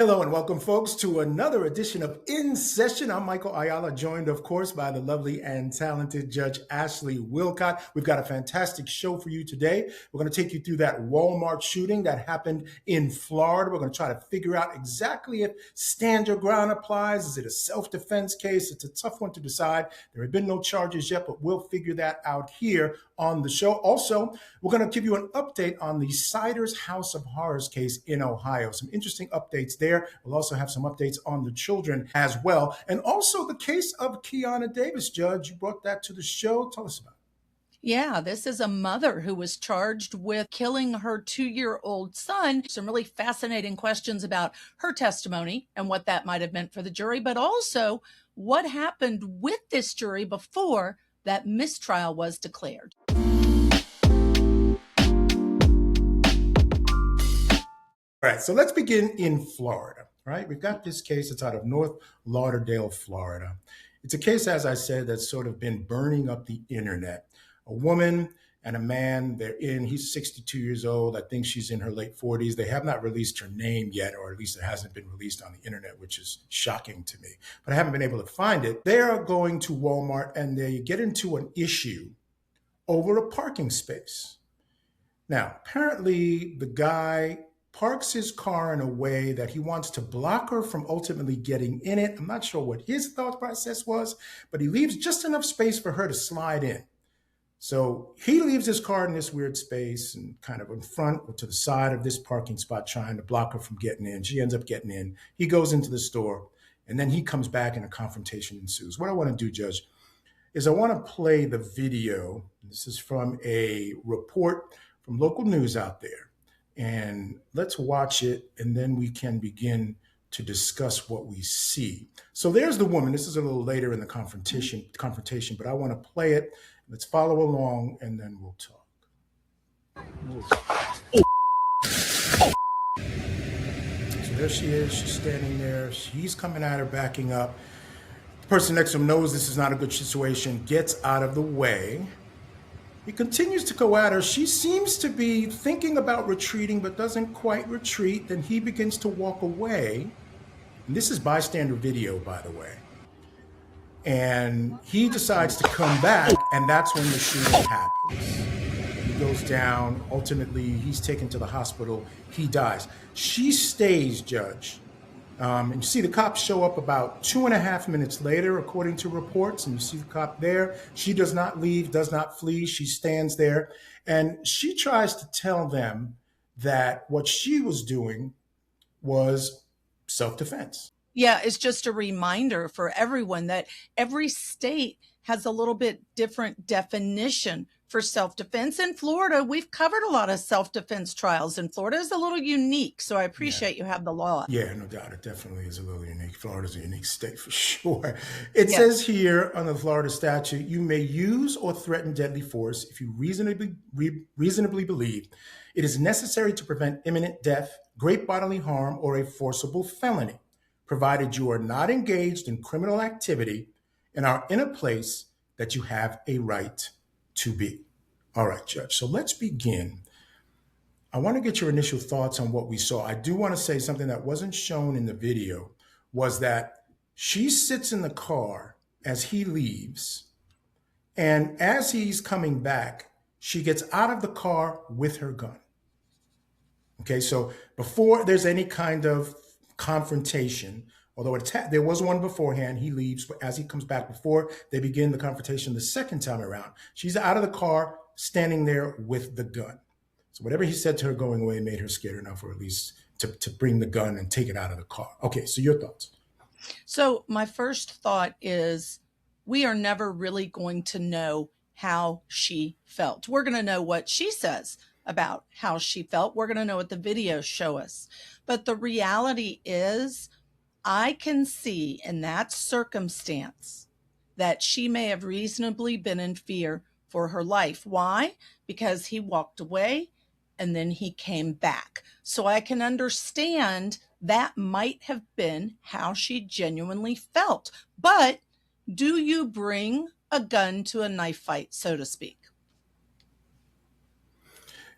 Hello and welcome, folks, to another edition of In Session. I'm Michael Ayala, joined, of course, by the lovely and talented Judge Ashley Wilcott. We've got a fantastic show for you today. We're going to take you through that Walmart shooting that happened in Florida. We're going to try to figure out exactly if stand your ground applies. Is it a self-defense case? It's a tough one to decide. There have been no charges yet, but we'll figure that out here on the show. Also, we're going to give you an update on the Siders House of Horrors case in Ohio. Some interesting updates there. We'll also have some updates on the children as well. And also the case of Kianna Davis. Judge, you brought that to the show. Tell us about it. Yeah, this is a mother who was charged with killing her 2-year-old son. Some really fascinating questions about her testimony and what that might have meant for the jury, but also what happened with this jury before that mistrial was declared. All right, so let's begin in Florida, right? We've got this case. It's out of North Lauderdale, Florida. It's a case, as I said, that's sort of been burning up the internet. A woman and a man, he's 62 years old. I think she's in her late 40s. They have not released her name yet, or at least it hasn't been released on the internet, which is shocking to me. But I haven't been able to find it. They are going to Walmart and they get into an issue over a parking space. Now, apparently the guy parks his car in a way that he wants to block her from ultimately getting in it. I'm not sure what his thought process was, but he leaves just enough space for her to slide in. So he leaves his car in this weird space and kind of in front or to the side of this parking spot trying to block her from getting in. She ends up getting in. He goes into the store and then he comes back and a confrontation ensues. What I want to do, Judge, is I want to play the video. This is from a report from local news out there. And let's watch it, and then we can begin to discuss what we see. So there's the woman. This is a little later in the confrontation, but I want to play it. Let's follow along, and then we'll talk. So there she is. She's standing there. He's coming at her, backing up. The person next to him knows this is not a good situation, gets out of the way. He continues to go at her. She seems to be thinking about retreating, but doesn't quite retreat. Then he begins to walk away. And this is bystander video, by the way. And he decides to come back, and that's when the shooting happens. He goes down. Ultimately, he's taken to the hospital. He dies. She stays, Judge. And you see the cops show up about 2.5 minutes later, according to reports. And you see the cop there. She does not leave, does not flee. She stands there. And she tries to tell them that what she was doing was self-defense. Yeah, it's just a reminder for everyone that every state has a little bit different definition for self-defense. In Florida, we've covered a lot of self-defense trials, and Florida is a little unique. So I appreciate you have the law. Yeah, no doubt. It definitely is a little unique. Florida's a unique state for sure. It says here on the Florida statute, you may use or threaten deadly force if you reasonably believe it is necessary to prevent imminent death, great bodily harm, or a forcible felony, provided you are not engaged in criminal activity and are in a place that you have a right to be. All right, Judge. So let's begin. I want to get your initial thoughts on what we saw. I do want to say something that wasn't shown in the video was that she sits in the car as he leaves. And as he's coming back, she gets out of the car with her gun. Okay, so before there's any kind of confrontation, although there was one beforehand, he leaves. But as he comes back, before they begin the confrontation the second time around, she's out of the car, standing there with the gun. So whatever he said to her going away made her scared enough, or at least to bring the gun and take it out of the car. Okay, so your thoughts? So my first thought is we are never really going to know how she felt. We're going to know what she says about how she felt. We're going to know what the videos show us. But the reality is, I can see in that circumstance that she may have reasonably been in fear for her life. Why? Because he walked away and then he came back. So I can understand that might have been how she genuinely felt. But do you bring a gun to a knife fight, so to speak?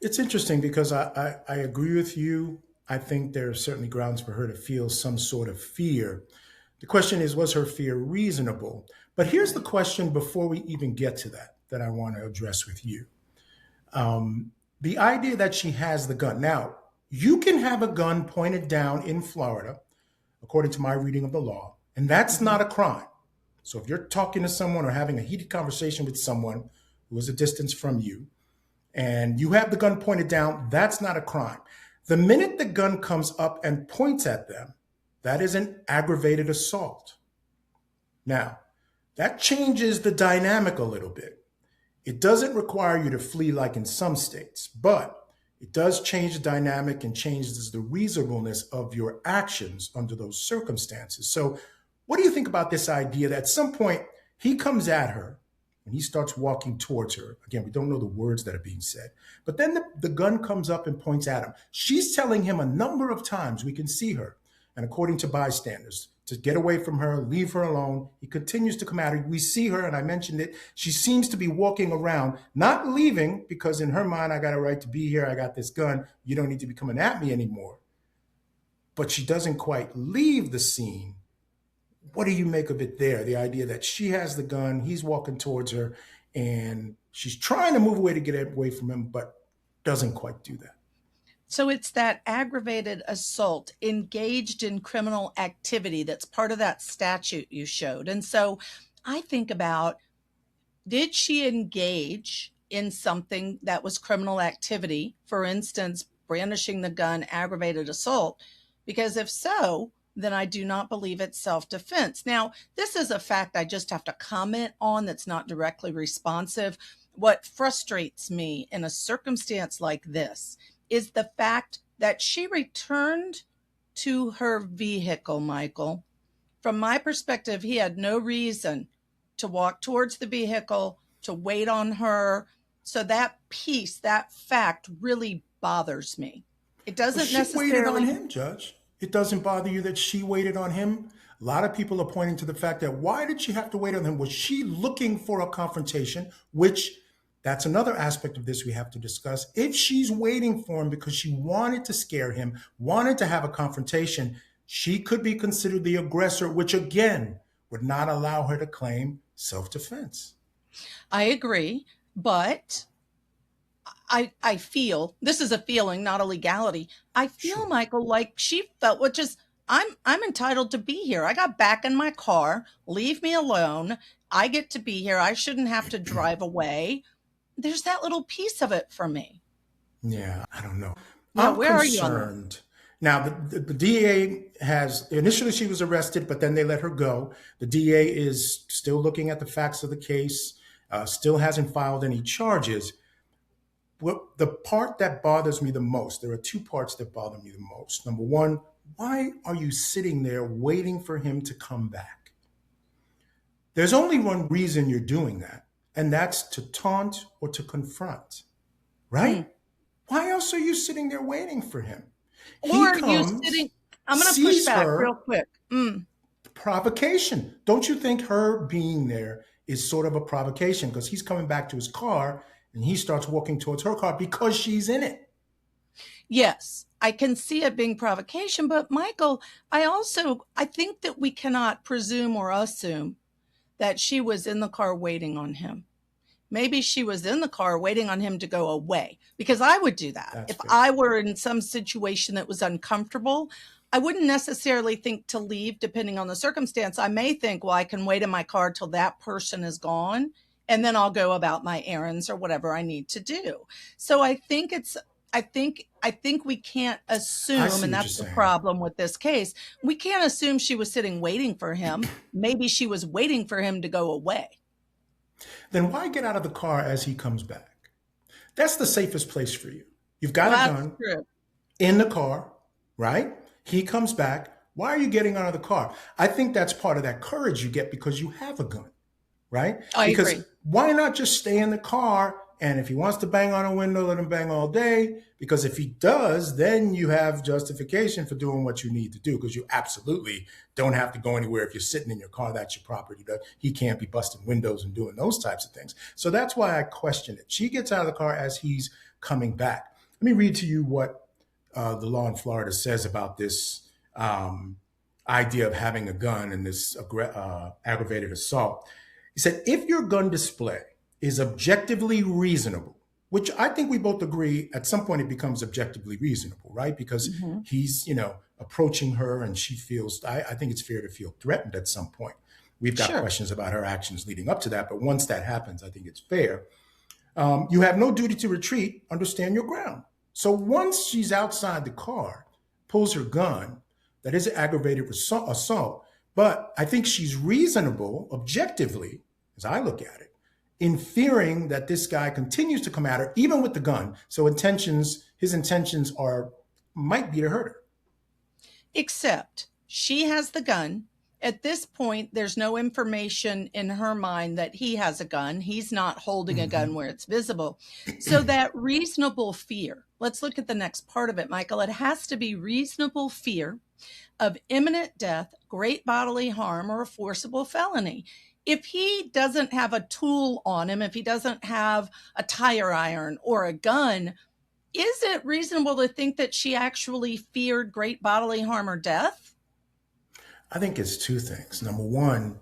It's interesting because I agree with you I think there are certainly grounds for her to feel some sort of fear. The question is, was her fear reasonable? But here's the question before we even get to that I want to address with you. The idea that she has the gun. Now, you can have a gun pointed down in Florida, according to my reading of the law, and that's not a crime. So if you're talking to someone or having a heated conversation with someone who is a distance from you, and you have the gun pointed down, that's not a crime. The minute the gun comes up and points at them, that is an aggravated assault. Now, that changes the dynamic a little bit. It doesn't require you to flee like in some states, but it does change the dynamic and changes the reasonableness of your actions under those circumstances. So, what do you think about this idea that at some point he comes at her and he starts walking towards her? Again, we don't know the words that are being said, but then the gun comes up and points at him. She's telling him a number of times, we can see her, and according to bystanders, to get away from her, leave her alone. He continues to come at her. We see her, and I mentioned it, she seems to be walking around, not leaving, because in her mind, I got a right to be here. I got this gun. You don't need to be coming at me anymore. But she doesn't quite leave the scene. What do you make of it there? The idea that she has the gun, he's walking towards her, and she's trying to move away to get away from him, but doesn't quite do that. So it's that aggravated assault engaged in criminal activity that's part of that statute you showed. And so I think about, did she engage in something that was criminal activity? For instance, brandishing the gun, aggravated assault? Because if so, then I do not believe it's self-defense. Now, this is a fact I just have to comment on that's not directly responsive. What frustrates me in a circumstance like this is the fact that she returned to her vehicle, Michael. From my perspective, he had no reason to walk towards the vehicle, to wait on her. So that piece, that fact really bothers me. It doesn't necessarily... She waited on him, Judge. It doesn't bother you that she waited on him? A lot of people are pointing to the fact that why did she have to wait on him? Was she looking for a confrontation? Which, that's another aspect of this we have to discuss. If she's waiting for him because she wanted to scare him, wanted to have a confrontation, she could be considered the aggressor, which again would not allow her to claim self-defense. I agree, but I feel, this is a feeling, not a legality. I feel, Sure. Michael, like she felt, which is, I'm entitled to be here. I got back in my car. Leave me alone. I get to be here. I shouldn't have to drive away. There's that little piece of it for me. Yeah, I don't know. Yeah, I'm where are you on that? concerned. Now, the DA has, initially she was arrested, but then they let her go. The DA is still looking at the facts of the case, still hasn't filed any charges. What the part that bothers me the most, there are two parts that bother me the most. Number one, why are you sitting there waiting for him to come back? There's only one reason you're doing that, and that's to taunt or to confront, right? Why else are you sitting there waiting for him? Or are you sitting, I'm going to push back real quick. Provocation. Don't you think her being there is sort of a provocation? Because he's coming back to his car and he starts walking towards her car because she's in it. Yes, I can see it being provocation, but Michael, I think that we cannot presume or assume that she was in the car waiting on him. Maybe she was in the car waiting on him to go away, because I would do that. That's If fair. I were in some situation that was uncomfortable, I wouldn't necessarily think to leave depending on the circumstance. I may think, well, I can wait in my car till that person is gone, and then I'll go about my errands or whatever I need to do. So I think we can't assume, and that's the problem with this case. We can't assume she was sitting waiting for him. Maybe she was waiting for him to go away. Then why get out of the car as he comes back? That's the safest place for you. You've got a gun in the car, right? He comes back. Why are you getting out of the car? I think that's part of that courage you get because you have a gun, right? I agree. Why not just stay in the car? And if he wants to bang on a window, let him bang all day. Because if he does, then you have justification for doing what you need to do, because you absolutely don't have to go anywhere. If you're sitting in your car, that's your property. He can't be busting windows and doing those types of things. So that's why I question it. She gets out of the car as he's coming back. Let me read to you what the law in Florida says about this idea of having a gun and this aggravated assault. He said, if your gun display is objectively reasonable, which I think we both agree at some point it becomes objectively reasonable, right? Because Mm-hmm. he's, approaching her and she feels, I think it's fair to feel threatened at some point. We've got Sure. questions about her actions leading up to that, but once that happens, I think it's fair. You have no duty to retreat, understand your ground. So once she's outside the car, pulls her gun, that is an aggravated assault. But I think she's reasonable, objectively, as I look at it, in fearing that this guy continues to come at her, even with the gun. So his intentions might be to hurt her. Except she has the gun. At this point, there's no information in her mind that he has a gun. He's not holding a gun Mhm. where it's visible. So that reasonable fear, let's look at the next part of it, Michael. It has to be reasonable fear of imminent death, great bodily harm, or a forcible felony. If he doesn't have a tool on him, if he doesn't have a tire iron or a gun, is it reasonable to think that she actually feared great bodily harm or death? I think it's two things. Number one,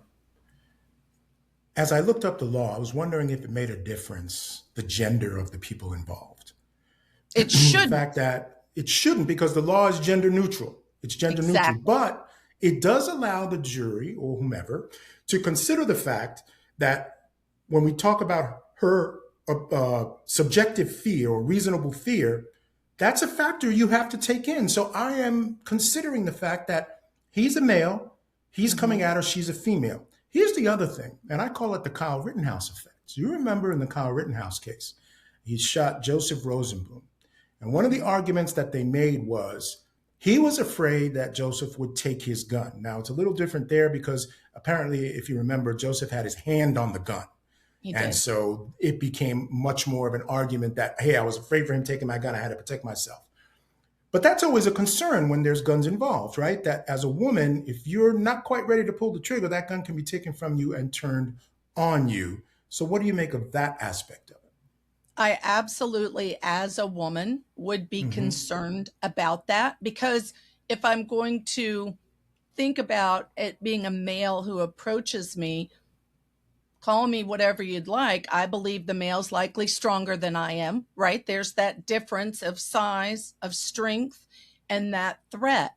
as I looked up the law, I was wondering if it made a difference, the gender of the people involved. It The shouldn't. fact that it shouldn't, because the law is gender neutral. It's gender neutral, Exactly. but it does allow the jury or whomever to consider the fact that when we talk about her subjective fear or reasonable fear, that's a factor you have to take in. So I am considering the fact that he's a male, he's coming Mhm. at her, she's a female. Here's the other thing, and I call it the Kyle Rittenhouse effect. So you remember in the Kyle Rittenhouse case, he shot Joseph Rosenblum. And one of the arguments that they made was he was afraid that Joseph would take his gun. Now, it's a little different there because apparently, if you remember, Joseph had his hand on the gun. He And did. so it became much more of an argument that, hey, I was afraid for him taking my gun. I had to protect myself. But that's always a concern when there's guns involved, right? That as a woman, if you're not quite ready to pull the trigger, that gun can be taken from you and turned on you. So, what do you make of that aspect of it? I absolutely, as a woman, would be Mm-hmm. concerned about that because if I'm going to think about it being a male who approaches me, call me whatever you'd like, I believe the male's likely stronger than I am, right? There's that difference of size, of strength, and that threat.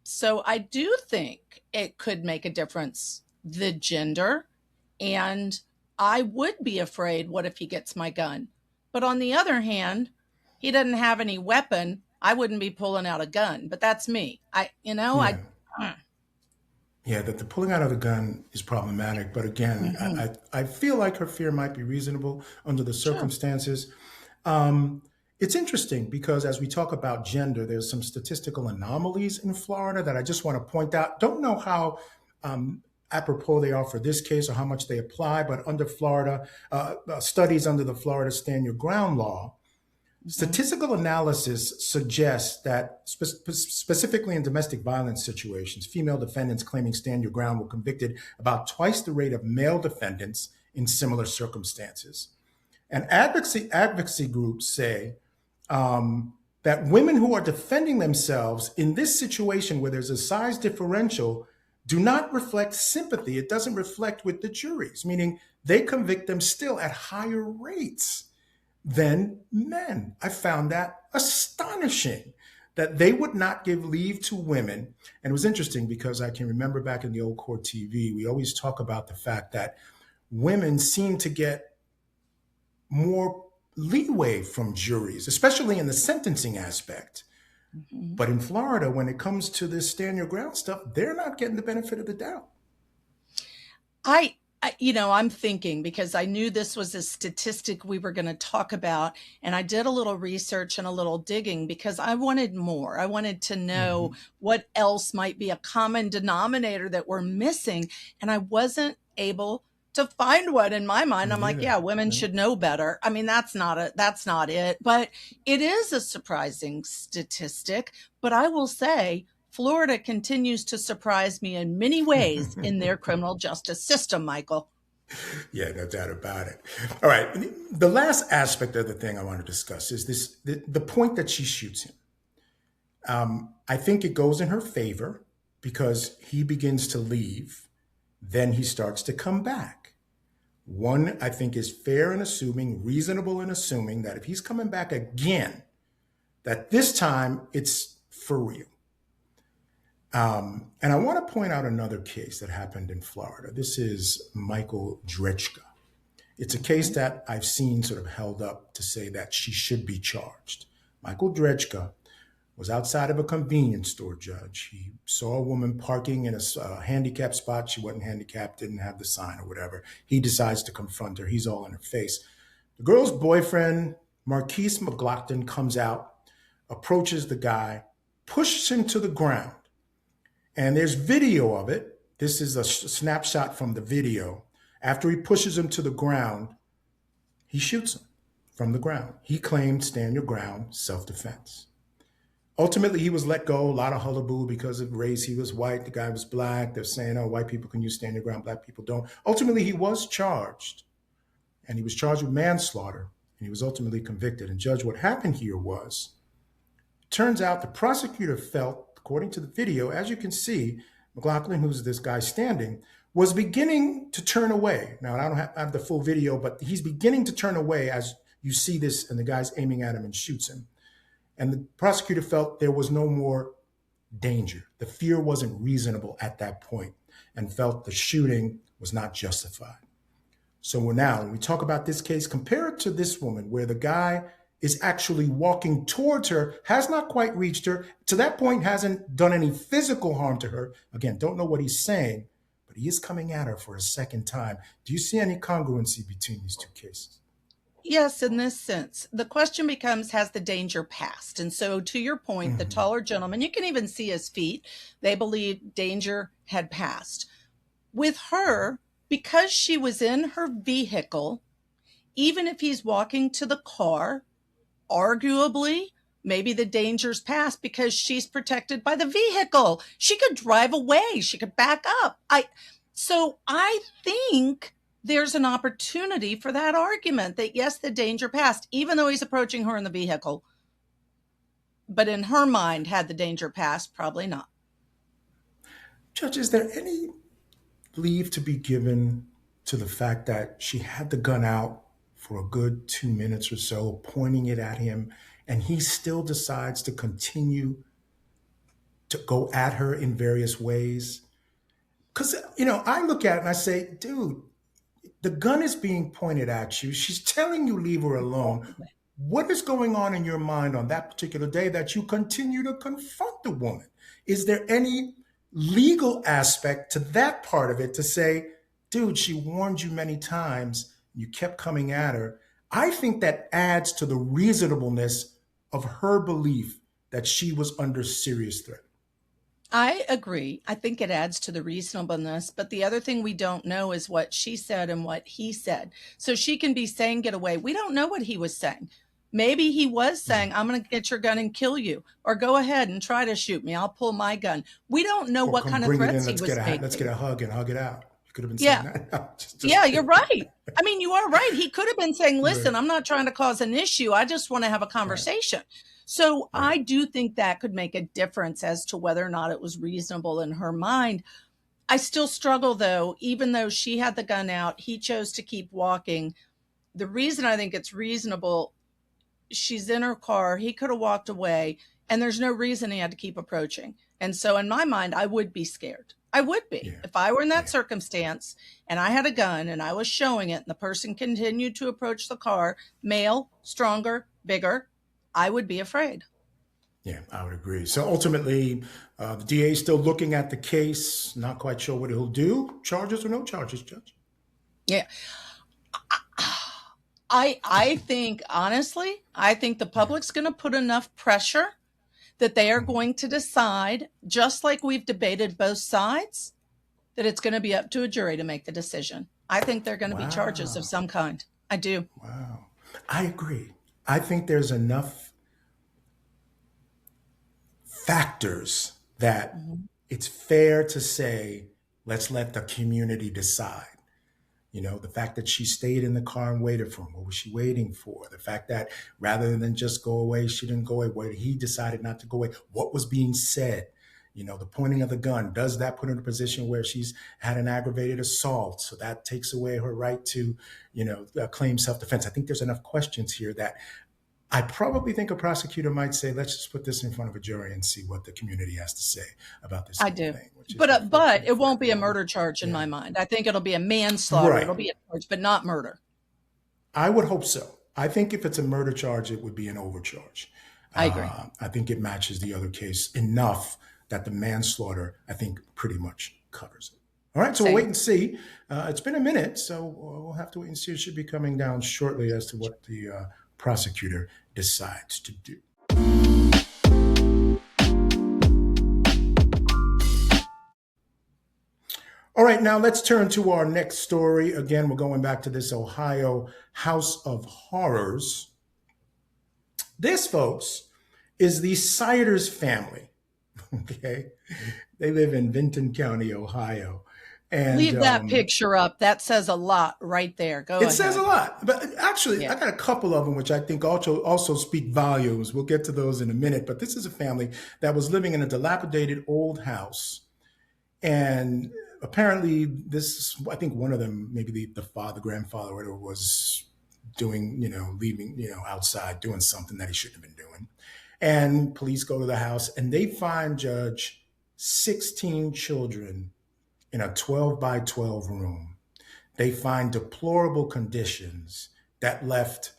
So I do think it could make a difference, the gender. And I would be afraid, what if he gets my gun? But on the other hand, he doesn't have any weapon. I wouldn't be pulling out a gun, but that's me. Yeah. Uh, Yeah, that the pulling out of the gun is problematic. But again, mhm, I feel like her fear might be reasonable under the sure. circumstances. Um, it's interesting because as we talk about gender, there's some statistical anomalies in Florida that I just want to point out. Don't know how apropos they are for this case or how much they apply, but under Florida, studies under the Florida Stand Your Ground law, Mhm. statistical analysis suggests that specifically in domestic violence situations, female defendants claiming stand your ground were convicted about twice the rate of male defendants in similar circumstances. And advocacy groups say that women who are defending themselves in this situation where there's a size differential do not reflect sympathy. It doesn't reflect with the juries, meaning they convict them still at higher rates than men. I found that astonishing that they would not give leave to women. And it was interesting because I can remember back in the old court TV, we always talk about the fact that women seem to get more leeway from juries, especially in the sentencing aspect. Mhm. But in Florida, when it comes to this stand your ground stuff, they're not getting the benefit of the doubt. I'm thinking because I knew this was a statistic we were going to talk about, and I did a little research and a little digging because I wanted more. I wanted to know Mhm. what else might be a common denominator that we're missing, and I wasn't able to find one in my mind. Me I'm like, neither. yeah, women Yeah. should know better. I mean, that's not it, but it is a surprising statistic. But I will say Florida continues to surprise me in many ways in their criminal justice system, Michael. Yeah, no doubt about it. All right. The last aspect of the thing I want to discuss is the point that she shoots him. I think it goes in her favor because he begins to leave, then he starts to come back. One, I think, is fair in assuming, reasonable in assuming that if he's coming back again, that this time it's for real. And I want to point out another case that happened in Florida. This is Michael Drechka. It's a case that I've seen sort of held up to say that she should be charged. Michael Drechka was outside of a convenience store, Judge. He saw a woman parking in a handicapped spot. She wasn't handicapped, didn't have the sign or whatever. He decides to confront her. He's all in her face. The girl's boyfriend, Marquise McLaughlin, comes out, approaches the guy, pushes him to the ground. And there's video of it. This is a snapshot from the video. After he pushes him to the ground, he shoots him from the ground. He claimed stand your ground, self-defense. Ultimately, he was let go. A lot of hullabaloo because of race. He was white. The guy was black. They're saying, oh, white people can use stand your ground. Black people don't. Ultimately, he was charged. And he was charged with manslaughter. And he was ultimately convicted. And Judge, what happened here was, it turns out the prosecutor felt, according to the video, as you can see, McLaughlin, who's this guy standing, was beginning to turn away. Now, I don't have the full video, but he's beginning to turn away as you see this, and the guy's aiming at him and shoots him. And the prosecutor felt there was no more danger. The fear wasn't reasonable at that point and felt the shooting was not justified. So now, when we talk about this case, compare it to this woman where the guy is actually walking towards her, has not quite reached her, to that point hasn't done any physical harm to her. Again, don't know what he's saying, but he is coming at her for a second time. Do you see any congruency between these two cases? Yes, in this sense. The question becomes, has the danger passed? And so to your point, the taller gentleman, you can even see his feet. They believe danger had passed. With her, because she was in her vehicle, even if he's walking to the car, arguably, maybe the danger's passed because she's protected by the vehicle. She could drive away. She could back up. So I think there's an opportunity for that argument that, yes, the danger passed, even though he's approaching her in the vehicle. But in her mind, had the danger passed? Probably not. Judge, is there any leave to be given to the fact that she had the gun out for a good 2 minutes or so, pointing it at him, and he still decides to continue to go at her in various ways? Because, I look at it and I say, dude, the gun is being pointed at you. She's telling you leave her alone. What is going on in your mind on that particular day that you continue to confront the woman? Is there any legal aspect to that part of it to say, dude, she warned you many times, you kept coming at her? I think that adds to the reasonableness of her belief that she was under serious threat. I agree. I think it adds to the reasonableness. But the other thing we don't know is what she said and what he said. So she can be saying, get away. We don't know what he was saying. Maybe he was saying, I'm going to get your gun and kill you, or go ahead and try to shoot me. I'll pull my gun. We don't know what kind of threats he was making. Let's get a hug and hug it out. You could have been saying that. No, yeah, you're right. I mean, you are right. He could have been saying, listen, I'm not trying to cause an issue. I just want to have a conversation. Right. So I do think that could make a difference as to whether or not it was reasonable in her mind. I still struggle, though, even though she had the gun out, he chose to keep walking. The reason I think it's reasonable, she's in her car, he could have walked away, and there's no reason he had to keep approaching. And so in my mind, I would be scared. I would be. Yeah. If I were in that circumstance and I had a gun and I was showing it and the person continued to approach the car, male, stronger, bigger, I would be afraid. Yeah, I would agree. So ultimately, the DA is still looking at the case, not quite sure what he'll do. Charges or no charges, Judge? Yeah. I think, honestly, I think the public's going to put enough pressure that they are going to decide, just like we've debated both sides, that it's going to be up to a jury to make the decision. I think they're going to be charges of some kind. I do. Wow. I agree. I think there's enough factors that it's fair to say, let's let the community decide. The fact that she stayed in the car and waited for him. What was she waiting for? The fact that rather than just go away, she didn't go away. Where he decided not to go away. What was being said? The pointing of the gun. Does that put her in a position where she's had an aggravated assault? So that takes away her right to, claim self-defense. I think there's enough questions here that I probably think a prosecutor might say, let's just put this in front of a jury and see what the community has to say about this I whole do. thing. Which is But it won't unfortunate be a for murder charge in yeah. my mind. I think it'll be a manslaughter. Right. It'll be a charge, but not murder. I would hope so. I think if it's a murder charge, it would be an overcharge. I agree. I think it matches the other case enough that the manslaughter, I think, pretty much covers it. All right, so we'll wait and see. It's been a minute, so we'll have to wait and see. It should be coming down shortly as to what the prosecutor decides to do. All right, now let's turn to our next story. Again, we're going back to this Ohio House of Horrors. This, folks, is the Siders family. Okay, they live in Vinton County, Ohio. And leave that picture up. That says a lot right there. Go ahead. It says a lot, but actually, I got a couple of them which I think also speak volumes. We'll get to those in a minute. But this is a family that was living in a dilapidated old house, and apparently, I think one of them, maybe the father, grandfather, whatever, was doing, leaving, outside, doing something that he shouldn't have been doing. And police go to the house and they find, Judge, 16 children in a 12 by 12 room. They find deplorable conditions that left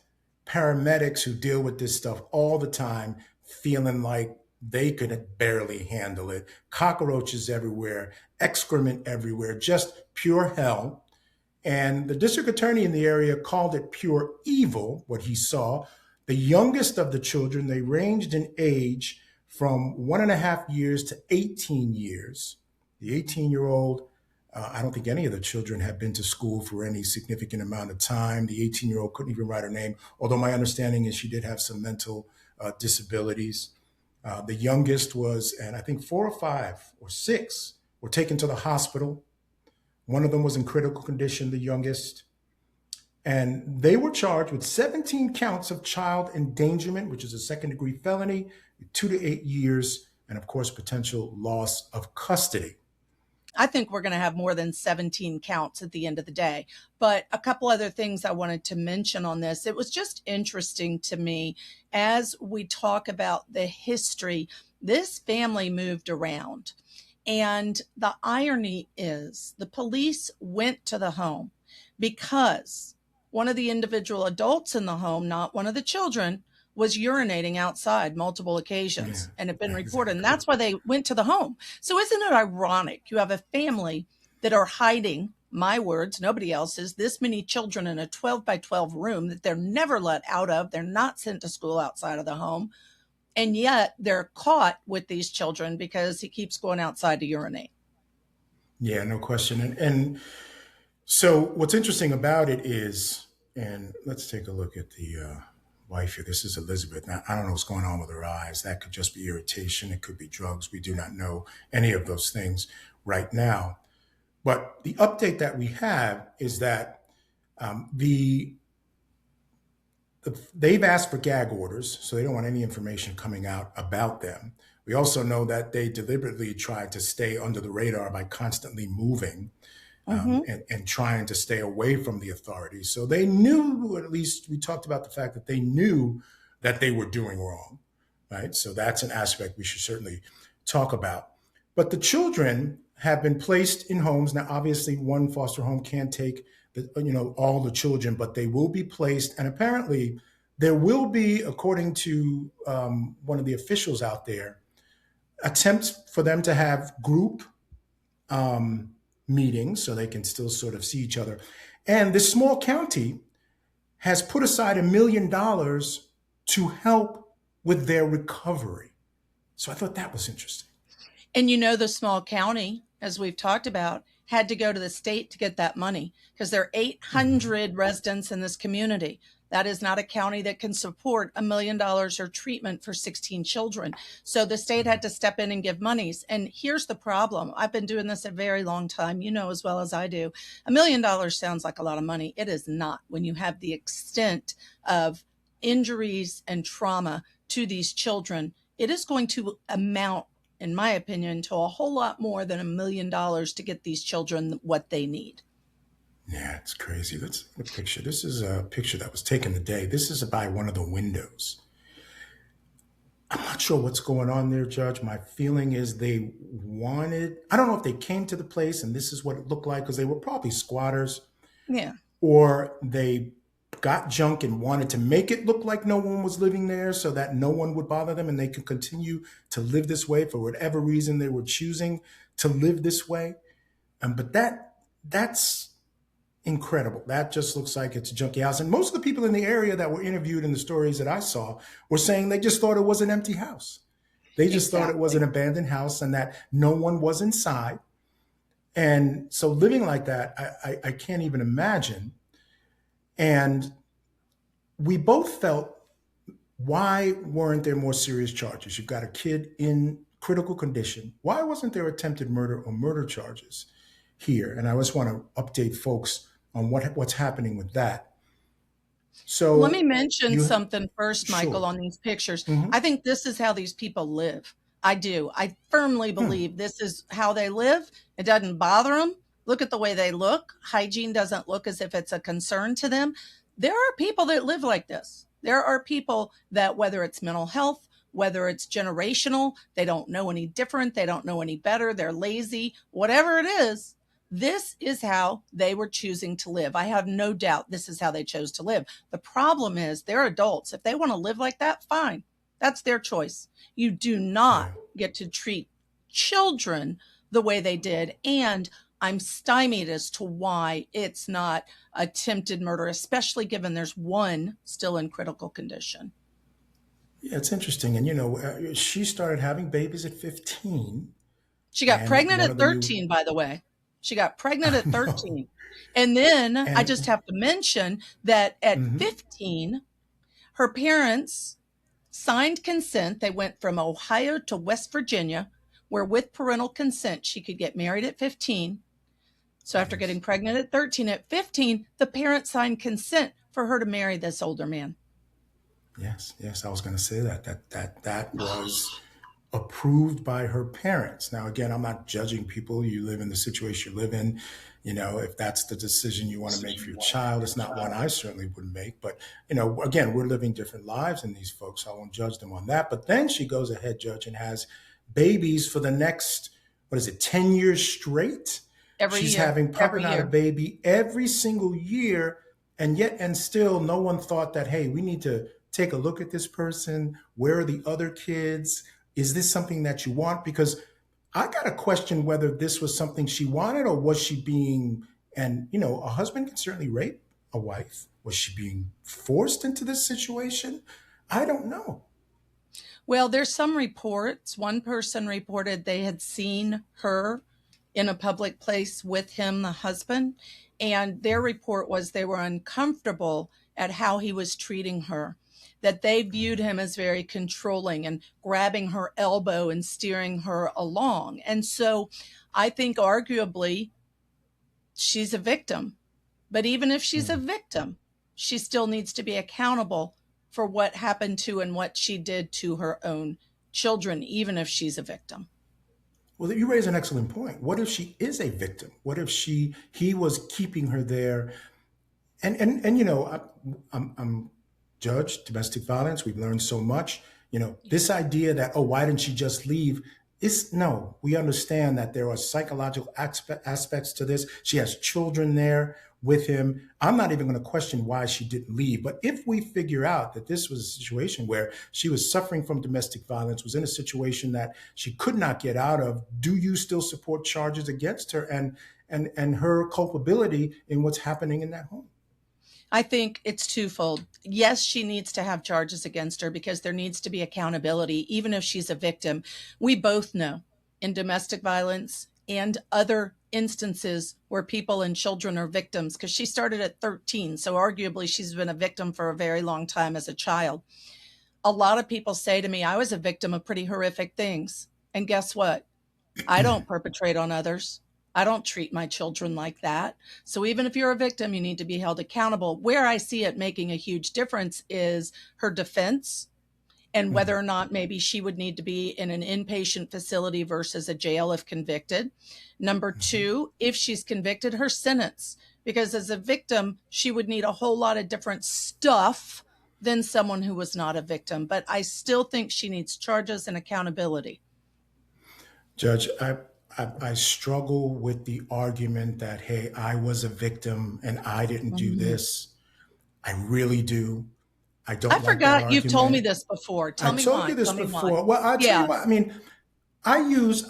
paramedics who deal with this stuff all the time feeling like they could barely handle it. Cockroaches everywhere, excrement everywhere, just pure hell. And the district attorney in the area called it pure evil, what he saw. The youngest of the children, they ranged in age from 1.5 years to 18 years. The 18-year-old, I don't think any of the children had been to school for any significant amount of time. The 18-year-old couldn't even write her name, although my understanding is she did have some mental disabilities. The youngest was, and I think 4 or 5 or 6 were taken to the hospital. One of them was in critical condition, the youngest. And they were charged with 17 counts of child endangerment, which is a second-degree felony, 2 to 8 years, and of course, potential loss of custody. I think we're going to have more than 17 counts at the end of the day. But a couple other things I wanted to mention on this. It was just interesting to me as we talk about the history. This family moved around. And the irony is the police went to the home because one of the individual adults in the home, not one of the children, was urinating outside multiple occasions and had been reported. And that's why they went to the home. So isn't it ironic? You have a family that are hiding, my words, nobody else's, this many children in a 12 by 12 room that they're never let out of. They're not sent to school outside of the home. And yet they're caught with these children because he keeps going outside to urinate. Yeah, no question. And so what's interesting about it is, and let's take a look at the wife here. This is Elizabeth. Now, I don't know what's going on with her eyes. That could just be irritation. It could be drugs. We do not know any of those things right now. But the update that we have is that they've asked for gag orders, so they don't want any information coming out about them. We also know that they deliberately tried to stay under the radar by constantly moving and trying to stay away from the authorities. So they knew, or at least we talked about the fact that they knew that they were doing wrong, right? So that's an aspect we should certainly talk about. But the children have been placed in homes. Now, obviously, one foster home can't take all the children, but they will be placed. And apparently there will be, according to one of the officials out there, attempts for them to have group meetings so they can still sort of see each other. And this small county has put aside $1 million to help with their recovery. So I thought that was interesting. And the small county, as we've talked about, had to go to the state to get that money because there are 800 residents in this community. That is not a county that can support $1 million or treatment for 16 children. So the state had to step in and give monies. And here's the problem. I've been doing this a very long time, you know, as well as I do. $1 million sounds like a lot of money. It is not when you have the extent of injuries and trauma to these children. It is going to amount, in my opinion, to a whole lot more than $1 million to get these children what they need. Yeah, it's crazy. Let's look at a picture. This is a picture that was taken today. This is by one of the windows. I'm not sure what's going on there, Judge. My feeling is they wanted, I don't know if they came to the place and this is what it looked like, because they were probably squatters, Yeah. or they got junk and wanted to make it look like no one was living there so that no one would bother them and they could continue to live this way for whatever reason they were choosing to live this way. But that's incredible. That just looks like it's a junky house. And most of the people in the area that were interviewed in the stories that I saw were saying they just thought it was an empty house. They just thought it was an abandoned house and that no one was inside. And so living like that, I can't even imagine. And we both felt, why weren't there more serious charges? You've got a kid in critical condition. Why wasn't there attempted murder or murder charges here? And I just want to update folks on what's happening with that. So let me mention something first, Michael, sure. on these pictures. Mm-hmm. I think this is how these people live. I do. I firmly believe this is how they live. It doesn't bother them. Look at the way they look. Hygiene doesn't look as if it's a concern to them. There are people that live like this. There are people that, whether it's mental health, whether it's generational, they don't know any different, they don't know any better, they're lazy, whatever it is, this is how they were choosing to live. I have no doubt this is how they chose to live. The problem is they're adults. If they want to live like that, fine. That's their choice. You do not get to treat children the way they did. And I'm stymied as to why it's not attempted murder, especially given there's one still in critical condition. Yeah, it's interesting. And, she started having babies at 15. She got pregnant at 13, by the way. She got pregnant at 13. And then I just have to mention that at 15, her parents signed consent. They went from Ohio to West Virginia, where with parental consent, she could get married at 15. So after getting pregnant at 13, at 15, the parents signed consent for her to marry this older man. Yes, I was going to say that was approved by her parents. Now, again, I'm not judging people. You live in the situation you live in. If that's the decision you want to make for your child, it's not one I certainly wouldn't make. But, again, we're living different lives in these folks. So I won't judge them on that. But then she goes ahead, Judge, and has babies for the next, 10 years straight? She's having popping out a baby every single year. And still no one thought that, hey, we need to take a look at this person. Where are the other kids? Is this something that you want? Because I got to question whether this was something she wanted, or was she being, and a husband can certainly rape a wife. Was she being forced into this situation? I don't know. Well, there's some reports. One person reported they had seen her in a public place with him, the husband, and their report was they were uncomfortable at how he was treating her, that they viewed him as very controlling and grabbing her elbow and steering her along. And so I think arguably she's a victim. But even if she's a victim, she still needs to be accountable for what happened to and what she did to her own children, even if she's a victim. Well, you raise an excellent point. What if she is a victim? What if he was keeping her there? And I'm judge domestic violence. We've learned so much. This idea that, why didn't she just leave? No, we understand that there are psychological aspects to this. She has children there with him. I'm not even going to question why she didn't leave. But if we figure out that this was a situation where she was suffering from domestic violence, was in a situation that she could not get out of, do you still support charges against her and her culpability in what's happening in that home? I think it's twofold. Yes, she needs to have charges against her because there needs to be accountability, even if she's a victim. We both know in domestic violence, and other instances where people and children are victims, because she started at 13. So arguably she's been a victim for a very long time as a child. A lot of people say to me, I was a victim of pretty horrific things. And guess what? I don't perpetrate on others. I don't treat my children like that. So even if you're a victim, you need to be held accountable. Where I see it making a huge difference is her defense and whether or not maybe she would need to be in an inpatient facility versus a jail if convicted. Number two, if she's convicted, her sentence, because as a victim, she would need a whole lot of different stuff than someone who was not a victim. But I still think she needs charges and accountability. Judge, I struggle with the argument that, hey, I was a victim and I didn't do Mhm. this. I really do. I I don't like that forgot you've told me argument. this before. I Tell me told why. you this Tell me why. before. Well, I'll tell you Yeah. what. I mean, I use,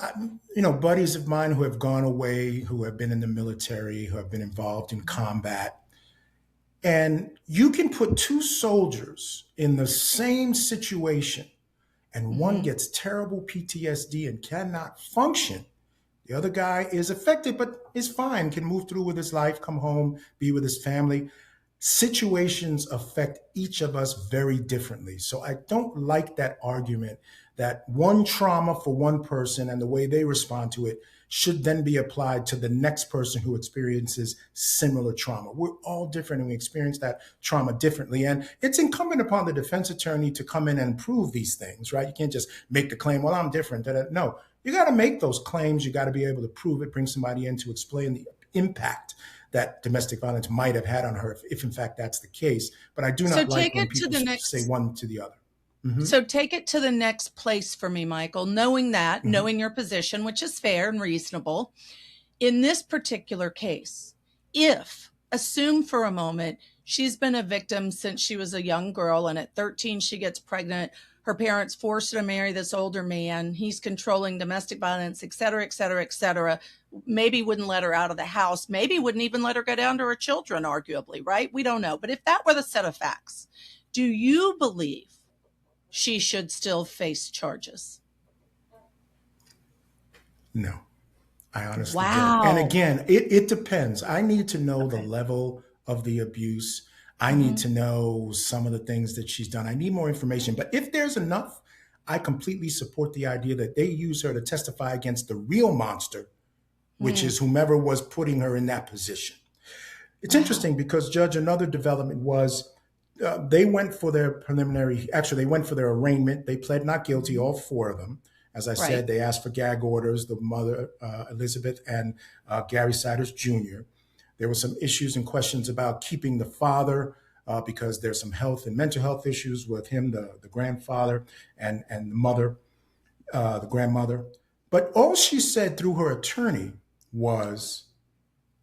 buddies of mine who have gone away, who have been in the military, who have been involved in combat. And you can put two soldiers in the same situation, and one Hmm. gets terrible PTSD and cannot function. The other guy is affected, but is fine, can move through with his life, come home, be with his family. Situations affect each of us very differently. So I don't like that argument that one trauma for one person and the way they respond to it should then be applied to the next person who experiences similar trauma. We're all different and we experience that trauma differently. And it's incumbent upon the defense attorney to come in and prove these things, right? You can't just make the claim, well, I'm different. No, you got to make those claims. You got to be able to prove it, bring somebody in to explain the impact that domestic violence might have had on her, if in fact that's the case. But I do So not like take when it to people the say next one to the other. Mm-hmm, So take it to the next place for me, Michael, knowing that, mm-hmm, knowing your position, which is fair and reasonable. In this particular case, if, assume for a moment, she's been a victim since she was a young girl, and at 13 she gets pregnant, her parents force her to marry this older man, he's controlling domestic violence, et cetera, et cetera, et cetera, maybe wouldn't let her out of the house, maybe wouldn't even let her go down to her children, arguably, right? We don't know. But if that were the set of facts, do you believe she should still face charges? no, I honestly don't. And Wow. again, it depends. I need to know the Okay. level of the abuse. I need Hmm. to know some of the things that she's done. I need more information. But if there's enough, I completely support the idea that they use her to testify against the real monster, which Hmm. is whomever was putting her in that position. It's Wow. interesting because, Judge, another development was they went for their preliminary, actually, they went for their arraignment. They pled not guilty, Hmm. all four of them. As I said, Right. they asked for gag orders, the mother, Elizabeth, and Gary Siders Jr. There were some issues and questions about keeping the father because there's some health and mental health issues with him, the grandfather, and the mother, the grandmother. But all she said through her attorney was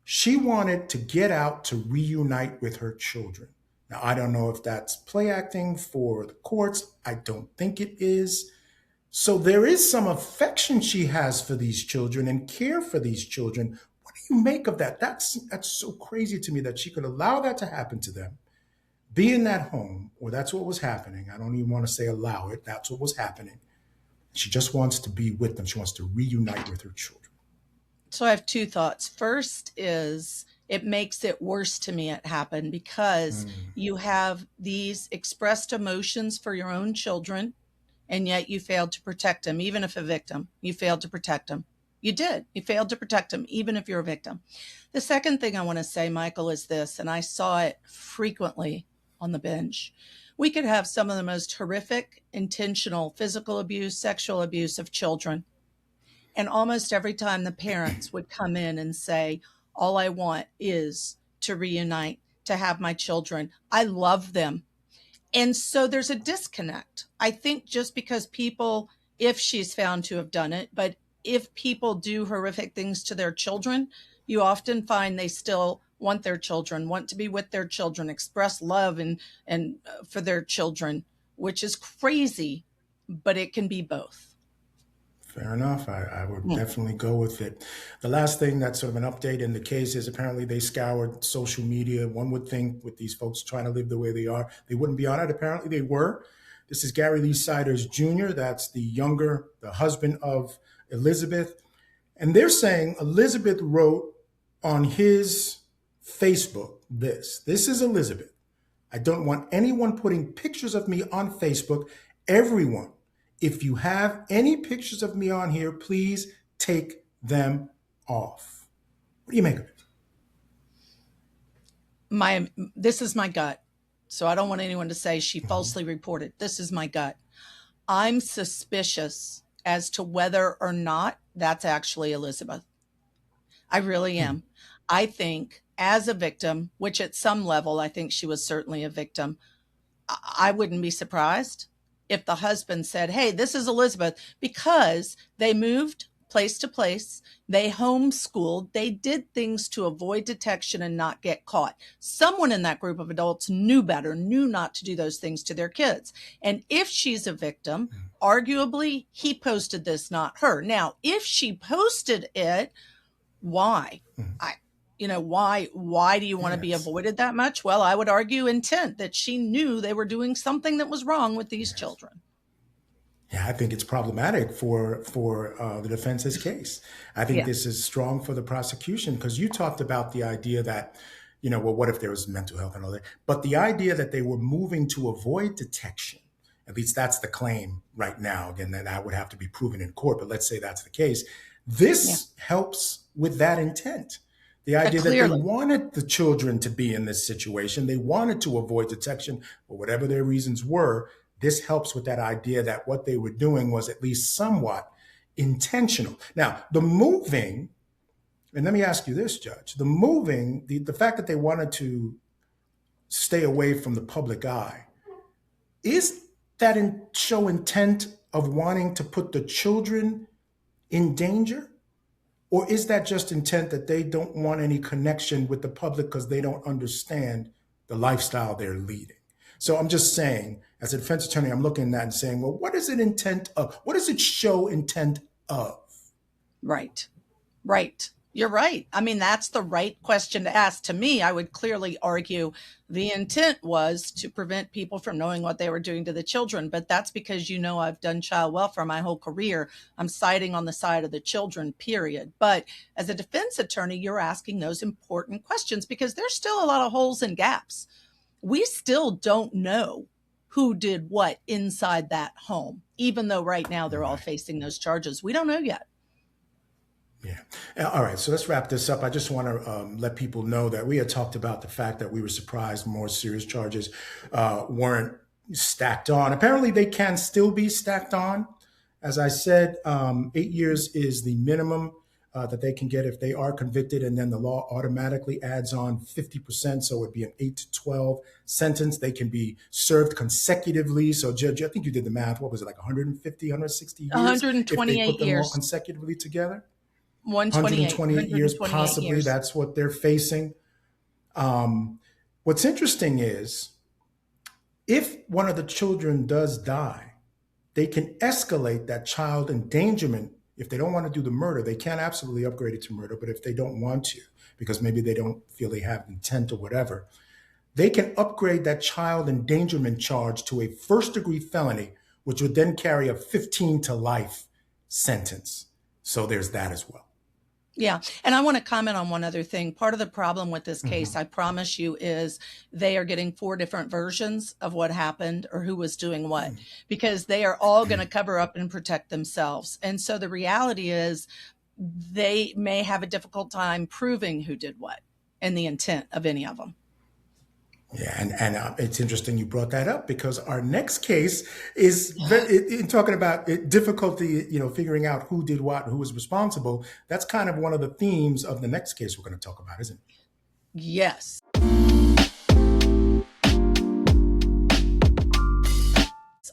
she wanted to get out to reunite with her children. Now, I don't know if that's play acting for the courts. I don't think it is. So there is some affection she has for these children and care for these children. What do you make of that? That's so crazy to me that she could allow that to happen to them, be in that home, or that's what was happening. I don't even want to say allow it. That's what was happening. She just wants to be with them. She wants to reunite with her children. So I have two thoughts. First is it makes it worse to me it happened because Mm. you have these expressed emotions for your own children, and yet you failed to protect them, even if a victim. You failed to protect them. You did. You failed to protect them, even if you're a victim. The second thing I want to say, Michael, is this, and I saw it frequently on the bench. We could have some of the most horrific, intentional physical abuse, sexual abuse of children. And almost every time the parents would come in and say, all I want is to reunite, to have my children. I love them. And so there's a disconnect. I think just because people, if she's found to have done it, but if people do horrific things to their children, you often find they still want their children, want to be with their children, express love and for their children, which is crazy, but it can be both. Fair enough. I would Mm. definitely go with it. The last thing that's sort of an update in the case is apparently they scoured social media. One would think with these folks trying to live the way they are, they wouldn't be on it. Apparently they were. This is Gary Lee Siders Jr. That's the husband of Elizabeth. And they're saying Elizabeth wrote on his Facebook this. This is Elizabeth. I don't want anyone putting pictures of me on Facebook. Everyone, if you have any pictures of me on here, please take them off. What do you make of it? This is my gut. So I don't want anyone to say she falsely reported. This is my gut. I'm suspicious as to whether or not that's actually Elizabeth. I really am. I think as a victim, which at some level, I think she was certainly a victim, I wouldn't be surprised if the husband said, hey, this is Elizabeth, because they moved place to place. They homeschooled. They did things to avoid detection and not get caught. Someone in that group of adults knew better, knew not to do those things to their kids. And if she's a victim, arguably he posted this, not her. Now, if she posted it, why? Why do you want to be avoided that much? Well, I would argue intent, that she knew they were doing something that was wrong with these children. Yeah, I think it's problematic for the defense's case. I think this is strong for the prosecution, because you talked about the idea that, well, what if there was mental health and all that? But the idea that they were moving to avoid detection, at least that's the claim right now. Again, that would have to be proven in court, but let's say that's the case. This helps with that intent. The idea that they wanted the children to be in this situation, they wanted to avoid detection, or whatever their reasons were. This helps with that idea that what they were doing was at least somewhat intentional. Now, the moving, and let me ask you this, Judge, the moving, the fact that they wanted to stay away from the public eye, is that show intent of wanting to put the children in danger? Or is that just intent that they don't want any connection with the public because they don't understand the lifestyle they're leading? So I'm just saying, as a defense attorney, I'm looking at that and saying, well, what is it intent of? What does it show intent of? Right. You're right. I mean, that's the right question to ask. To me, I would clearly argue the intent was to prevent people from knowing what they were doing to the children. But that's because, I've done child welfare my whole career. I'm siding on the side of the children, period. But as a defense attorney, you're asking those important questions because there's still a lot of holes and gaps. We still don't know who did what inside that home, even though right now they're all facing those charges. We don't know yet. Yeah. All right. So let's wrap this up. I just want to let people know that we had talked about the fact that we were surprised more serious charges weren't stacked on. Apparently, they can still be stacked on. As I said, 8 years is the minimum that they can get if they are convicted, and then the law automatically adds on 50%. So it would be an 8 to 12 sentence. They can be served consecutively. So, Judge, I think you did the math. What was it, like 150, 160 years? 128 if they put them years. All consecutively together? 128 years, possibly. Years. That's what they're facing. What's interesting is if one of the children does die, they can escalate that child endangerment. If they don't want to do the murder, they can absolutely upgrade it to murder. But if they don't want to, because maybe they don't feel they have intent or whatever, they can upgrade that child endangerment charge to a first-degree felony, which would then carry a 15 to life sentence. So there's that as well. Yeah. And I want to comment on one other thing. Part of the problem with this case, I promise you, is they are getting 4 different versions of what happened or who was doing what, because they are all going to cover up and protect themselves. And so the reality is they may have a difficult time proving who did what and the intent of any of them. Yeah, and it's interesting you brought that up, because our next case is in talking about difficulty, figuring out who did what, who was responsible. That's kind of one of the themes of the next case we're going to talk about, isn't it? Yes.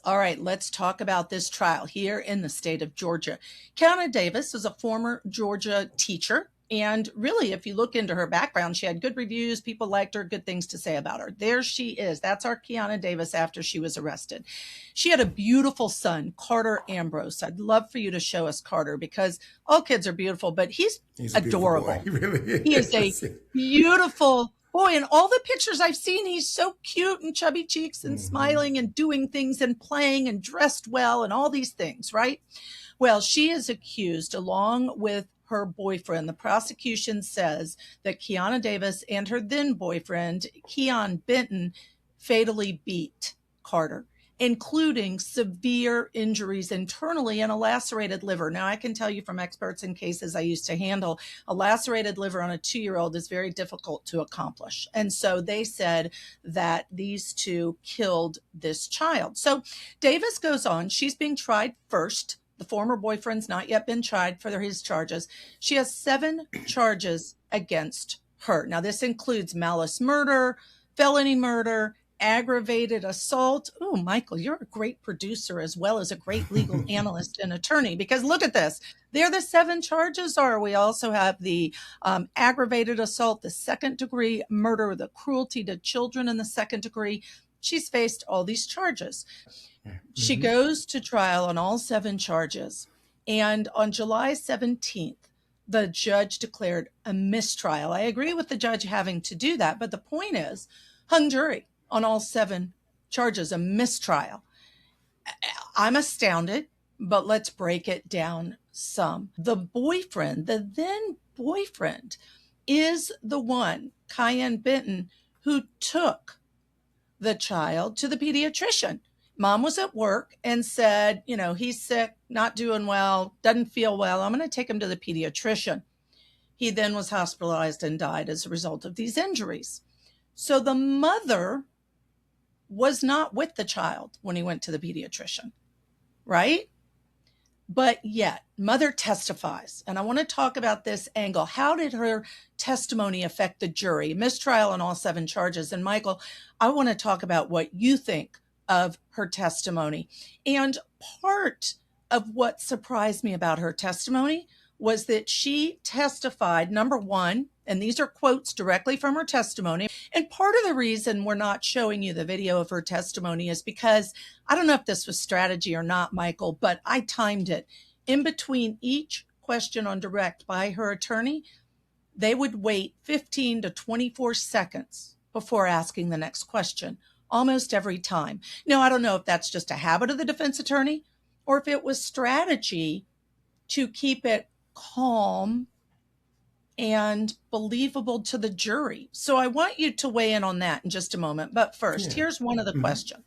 All right, let's talk about this trial here in the state of Georgia. Kianna Davis is a former Georgia teacher. And really, if you look into her background, she had good reviews. People liked her, good things to say about her. There she is. That's our Kianna Davis after she was arrested. She had a beautiful son, Carter Ambrose. I'd love for you to show us Carter, because all kids are beautiful, but he's adorable. He really is. He is a beautiful boy. In all the pictures I've seen, he's so cute and chubby cheeks and smiling and doing things and playing and dressed well and all these things, right? Well, she is accused, along with her boyfriend. The prosecution says that Kianna Davis and her then boyfriend, Keon Benton, fatally beat Carter, including severe injuries internally and a lacerated liver. Now, I can tell you from experts in cases I used to handle, a lacerated liver on a 2-year-old is very difficult to accomplish. And so they said that these two killed this child. So Davis goes on. She's being tried first. The former boyfriend's not yet been tried for his charges. She has 7 charges against her. Now, this includes malice murder, felony murder, aggravated assault. Oh, Michael, you're a great producer as well as a great legal analyst and attorney, because look at this. There the 7 charges are. We also have the aggravated assault, the second degree murder, the cruelty to children in the second degree. She's faced all these charges. She goes to trial on all 7 charges. And on July 17th, the judge declared a mistrial. I agree with the judge having to do that. But the point is, hung jury on all 7 charges, a mistrial. I'm astounded, but let's break it down some. The boyfriend, the then boyfriend, is the one, Keon Benton, who took the child to the pediatrician. Mom was at work and said, he's sick, not doing well, doesn't feel well. I'm going to take him to the pediatrician. He then was hospitalized and died as a result of these injuries. So the mother was not with the child when he went to the pediatrician, right? But yet, mother testifies. And I want to talk about this angle. How did her testimony affect the jury? Mistrial on all 7 charges. And Michael, I want to talk about what you think of her testimony. And part of what surprised me about her testimony was that she testified, number one, and these are quotes directly from her testimony. And part of the reason we're not showing you the video of her testimony is because I don't know if this was strategy or not, Michael, but I timed it. In between each question on direct by her attorney, they would wait 15 to 24 seconds before asking the next question, almost every time. Now, I don't know if that's just a habit of the defense attorney or if it was strategy to keep it calm and believable to the jury. So I want you to weigh in on that in just a moment. But first, here's one of the questions.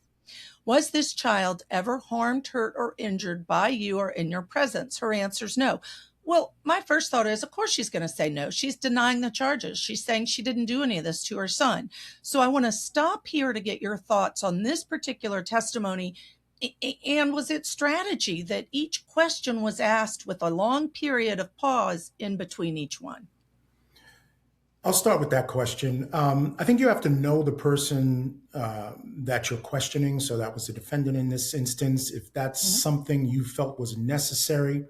Was this child ever harmed, hurt, or injured by you or in your presence? Her answer is no. Well, my first thought is, of course, she's going to say no. She's denying the charges. She's saying she didn't do any of this to her son. So I want to stop here to get your thoughts on this particular testimony. And was it strategy that each question was asked with a long period of pause in between each one? I'll start with that question. I think you have to know the person that you're questioning. So that was the defendant in this instance. If that's something you felt was necessary,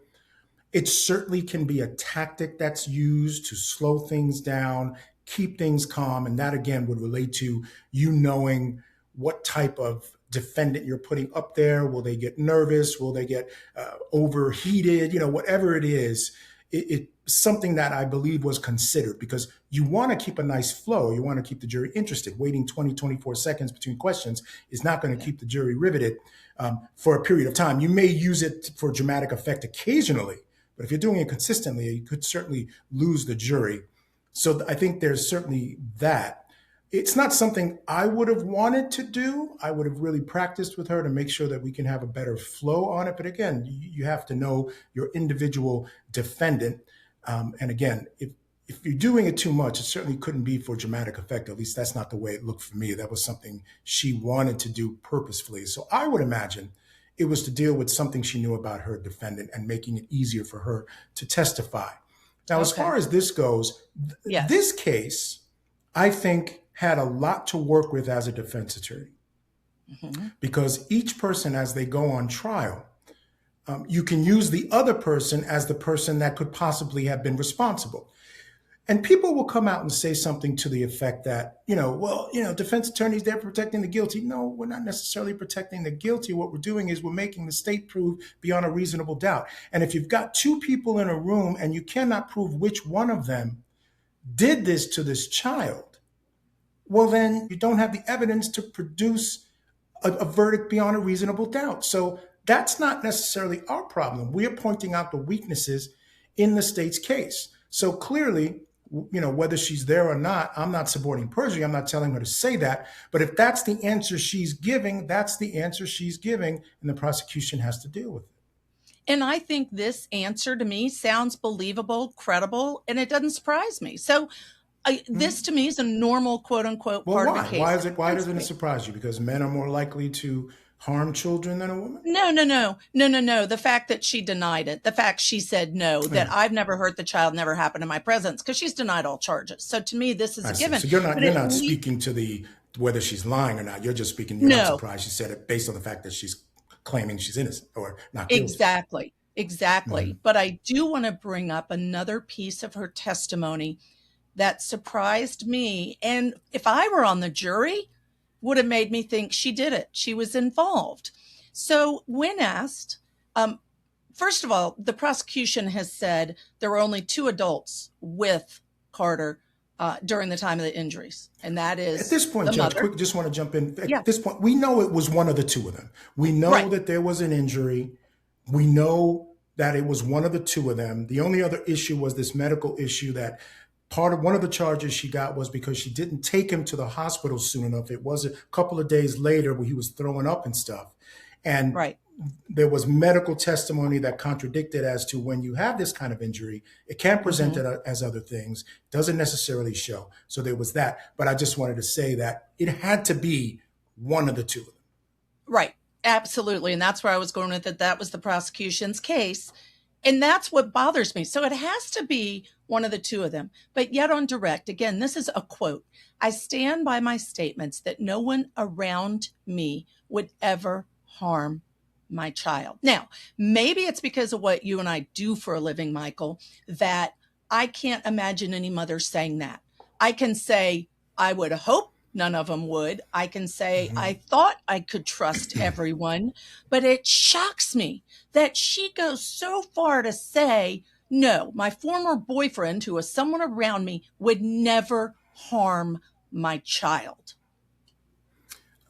it certainly can be a tactic that's used to slow things down, keep things calm. And that, again, would relate to you knowing what type of defendant you're putting up there. Will they get nervous? Will they get overheated? Whatever it is, it's something that I believe was considered, because you want to keep a nice flow. You want to keep the jury interested. Waiting 20, 24 seconds between questions is not going to keep the jury riveted for a period of time. You may use it for dramatic effect occasionally, but if you're doing it consistently, you could certainly lose the jury. So I think there's certainly that. It's not something I would have wanted to do. I would have really practiced with her to make sure that we can have a better flow on it. But again, you have to know your individual defendant. And again, if you're doing it too much, it certainly couldn't be for dramatic effect. At least that's not the way it looked for me. That was something she wanted to do purposefully. So I would imagine it was to deal with something she knew about her defendant and making it easier for her to testify. Now, as far as this goes, this case, I think, had a lot to work with as a defense attorney, because each person, as they go on trial, you can use the other person as the person that could possibly have been responsible. And people will come out and say something to the effect that, defense attorneys, they're protecting the guilty. No, we're not necessarily protecting the guilty. What we're doing is we're making the state prove beyond a reasonable doubt. And if you've got 2 people in a room and you cannot prove which one of them did this to this child, well, then you don't have the evidence to produce a verdict beyond a reasonable doubt. So that's not necessarily our problem. We are pointing out the weaknesses in the state's case. So clearly, whether she's there or not, I'm not supporting perjury. I'm not telling her to say that. But if that's the answer she's giving, that's the answer she's giving, and the prosecution has to deal with it. And I think this answer to me sounds believable, credible, and it doesn't surprise me. So this to me is a normal quote unquote Well, part of a why? case. Why doesn't it surprise you? Because men are more likely to harm children than a woman? No. The fact that she denied it, the fact she said no, that I've never hurt the child, never happened in my presence, because she's denied all charges. So to me, this is a given. So you're not speaking to whether she's lying or not. You're just speaking. You're not surprised she said it based on the fact that she's claiming she's innocent or not guilty. Exactly. But I do want to bring up another piece of her testimony that surprised me. And if I were on the jury, would have made me think she did it. She was involved. So when asked, first of all, the prosecution has said there were only 2 adults with Carter during the time of the injuries. And that is at this point, Judge, quick, just want to jump in. At this point, we know it was one of the 2 of them. We know that there was an injury. We know that it was one of the 2 of them. The only other issue was this medical issue that one of the charges she got was because she didn't take him to the hospital soon enough. It was a couple of days later where he was throwing up and stuff. And there was medical testimony that contradicted as to when you have this kind of injury, it can present it as other things, doesn't necessarily show. So there was that. But I just wanted to say that it had to be one of the 2 of them. Right. Absolutely. And that's where I was going with it. That was the prosecution's case. And that's what bothers me. So it has to be one of the 2 of them. But yet on direct, again, this is a quote. I stand by my statements that no one around me would ever harm my child. Now, maybe it's because of what you and I do for a living, Michael, that I can't imagine any mother saying that. I can say, I would hope none of them would. I can say, I thought I could trust everyone, but it shocks me that she goes so far to say, no, my former boyfriend, who was someone around me, would never harm my child.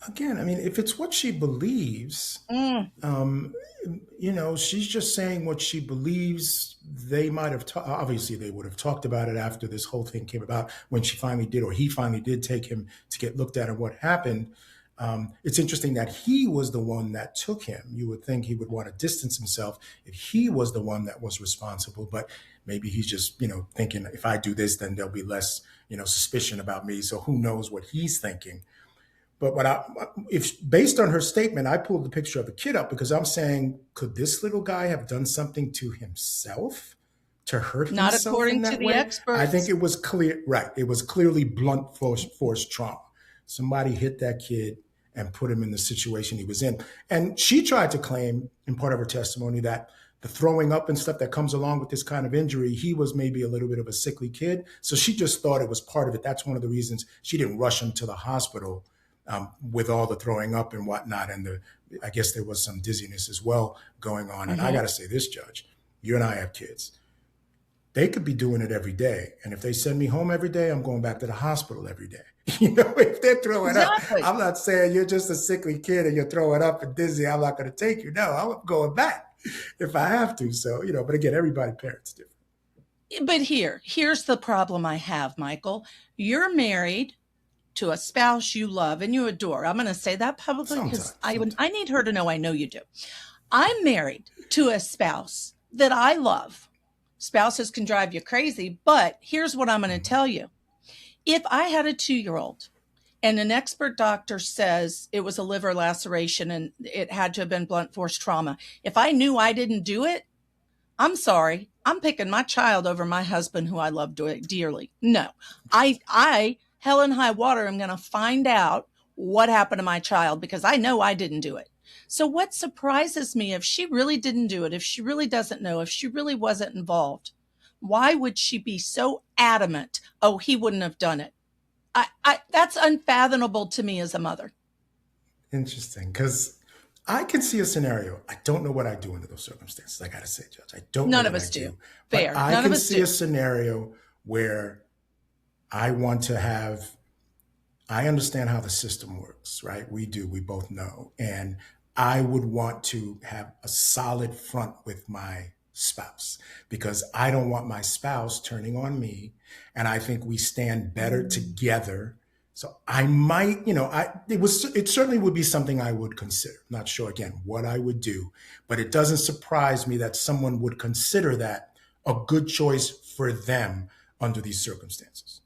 Again, I mean, if it's what she believes, she's just saying what she believes. They might have, obviously they would have talked about it after this whole thing came about, when she finally did, or he finally did take him to get looked at and what happened. It's interesting that he was the one that took him. You would think he would want to distance himself if he was the one that was responsible, but maybe he's just, thinking if I do this, then there'll be less, suspicion about me. So who knows what he's thinking. But if based on her statement, I pulled the picture of the kid up because I'm saying, could this little guy have done something to himself to hurt himself? Not according to the experts. I think it was clear, right? It was clearly blunt force trauma. Somebody hit that kid and put him in the situation he was in. And she tried to claim in part of her testimony that the throwing up and stuff that comes along with this kind of injury, he was maybe a little bit of a sickly kid. So she just thought it was part of it. That's one of the reasons she didn't rush him to the hospital. With all the throwing up and whatnot. And I guess there was some dizziness as well going on. And I got to say this, Judge, you and I have kids. They could be doing it every day. And if they send me home every day, I'm going back to the hospital every day. If they're throwing up, I'm not saying you're just a sickly kid and you're throwing up and dizzy, I'm not going to take you. No, I'm going back if I have to. So, but again, everybody parents different. But here's the problem I have, Michael. You're married to a spouse you love and you adore. I'm going to say that publicly because I need her to know I know you do. I'm married to a spouse that I love. Spouses can drive you crazy, but here's what I'm going to tell you. If I had a 2-year-old and an expert doctor says it was a liver laceration and it had to have been blunt force trauma, if I knew I didn't do it, I'm sorry. I'm picking my child over my husband, who I love dearly. No, I hell and high water, I'm going to find out what happened to my child because I know I didn't do it. So what surprises me, if she really didn't do it, if she really doesn't know, if she really wasn't involved, why would she be so adamant? Oh, he wouldn't have done it. That's unfathomable to me as a mother. Interesting, because I can see a scenario. I don't know what I do under those circumstances. I got to say, Judge, I don't know what I do. None of us do. Fair. I can see a scenario where I want to I understand how the system works, right? We do, we both know. And I would want to have a solid front with my spouse because I don't want my spouse turning on me. And I think we stand better together. So I might, it certainly would be something I would consider. Not sure again what I would do, but it doesn't surprise me that someone would consider that a good choice for them under these circumstances.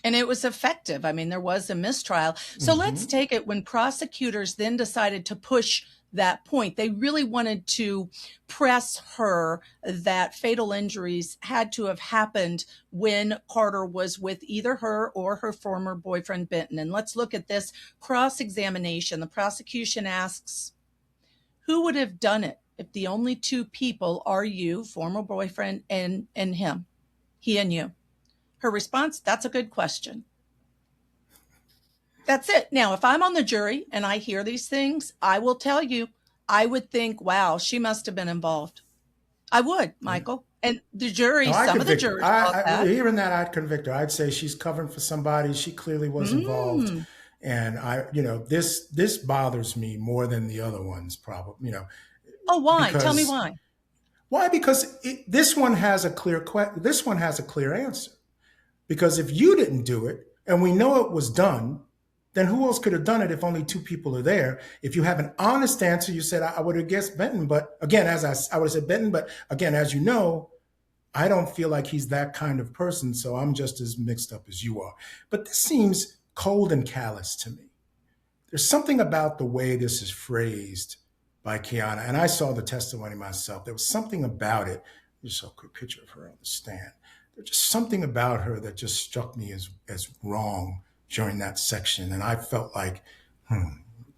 And it was effective. I mean, there was a mistrial. So let's take it when prosecutors then decided to push that point. They really wanted to press her that fatal injuries had to have happened when Carter was with either her or her former boyfriend, Benton. And let's look at this cross-examination. The prosecution asks, who would have done it if the only two people are you, former boyfriend, and him, he and you? Her response, that's a good question. That's it. Now, if I'm on the jury and I hear these things, I will tell you, I would think, wow, she must have been involved. I would, Michael. And the jury, No, some of the jurors thought that. Hearing that, I'd convict her. I'd say she's covering for somebody. She clearly was involved. And this bothers me more than the other ones, probably, Oh, why? Tell me why. Why? Because this one has a clear answer. Because if you didn't do it and we know it was done, then who else could have done it if only two people are there? If you have an honest answer, you said, I would have guessed Benton. But again, I would have said Benton. But again, as you know, I don't feel like he's that kind of person. So I'm just as mixed up as you are. But this seems cold and callous to me. There's something about the way this is phrased by Kianna. And I saw the testimony myself. There was something about it. Just saw a quick picture of her on the stand. There's just something about her that just struck me as wrong during that section. And I felt like,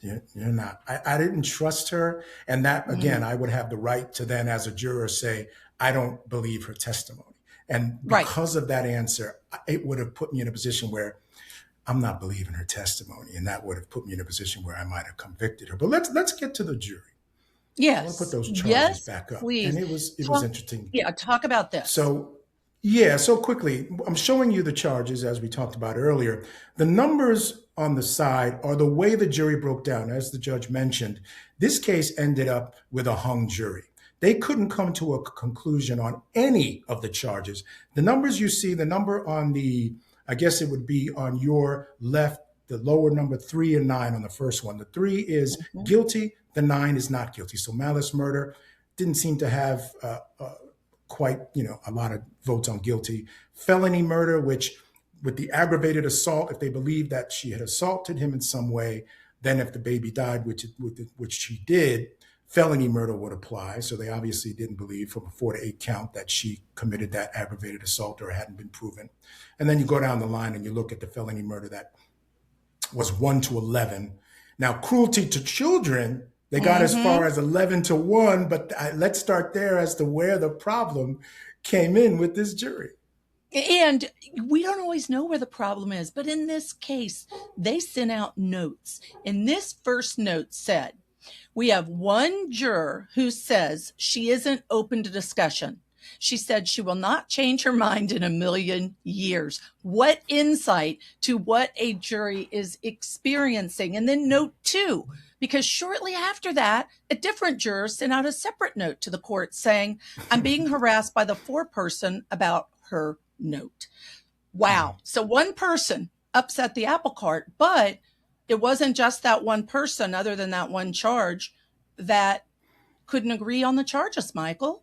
you're not, I didn't trust her. And that, again, I would have the right to then as a juror say, I don't believe her testimony. And because of that answer, it would have put me in a position where I'm not believing her testimony. And that would have put me in a position where I might have convicted her. But let's get to the jury. Yes. I want to put those charges back up. Please. And it was interesting. Yeah, talk about this. So quickly, I'm showing you the charges as we talked about earlier. The numbers on the side are the way the jury broke down. As the judge mentioned, this case ended up with a hung jury. They couldn't come to a conclusion on any of the charges. The numbers you see, the number on I guess it would be on your left, the lower number 3 and 9 on the first one. The 3 is guilty, the 9 is not guilty. So malice murder didn't seem to have quite, a lot of votes on guilty. Felony murder, which with the aggravated assault, if they believe that she had assaulted him in some way, then if the baby died, which she did, felony murder would apply. So they obviously didn't believe from a 4 to 8 count that she committed that aggravated assault or hadn't been proven. And then you go down the line and you look at the felony murder that was 1 to 11. Now, cruelty to children, they got as far as 11 to 1, but let's start there as to where the problem came in with this jury. And we don't always know where the problem is, but in this case, they sent out notes. And this first note said, we have one juror who says she isn't open to discussion. She said she will not change her mind in a million years. What insight to what a jury is experiencing. And then note 2, because shortly after that, a different juror sent out a separate note to the court saying, I'm being harassed by the foreperson about her note. Wow. So one person upset the apple cart, but it wasn't just that one person, other than that one charge, that couldn't agree on the charges, Michael.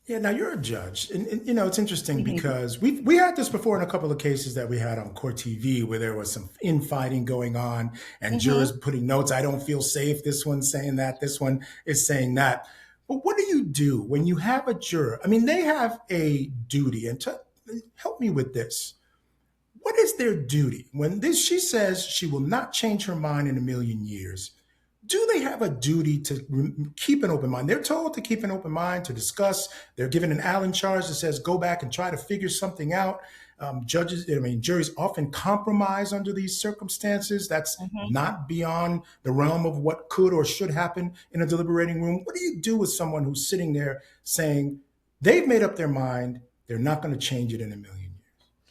Yeah, now you're a judge. And it's interesting because we had this before in a couple of cases that we had on court TV where there was some infighting going on and jurors putting notes. I don't feel safe. This one's saying that. This one is saying that. But what do you do when you have a juror? I mean, they have a duty. And help me with this. What is their duty? When she says she will not change her mind in a million years, do they have a duty to keep an open mind? They're told to keep an open mind, to discuss. They're given an Allen charge that says, go back and try to figure something out. Juries often compromise under these circumstances. That's not beyond the realm of what could or should happen in a deliberating room. What do you do with someone who's sitting there saying they've made up their mind, they're not going to change it in a million years?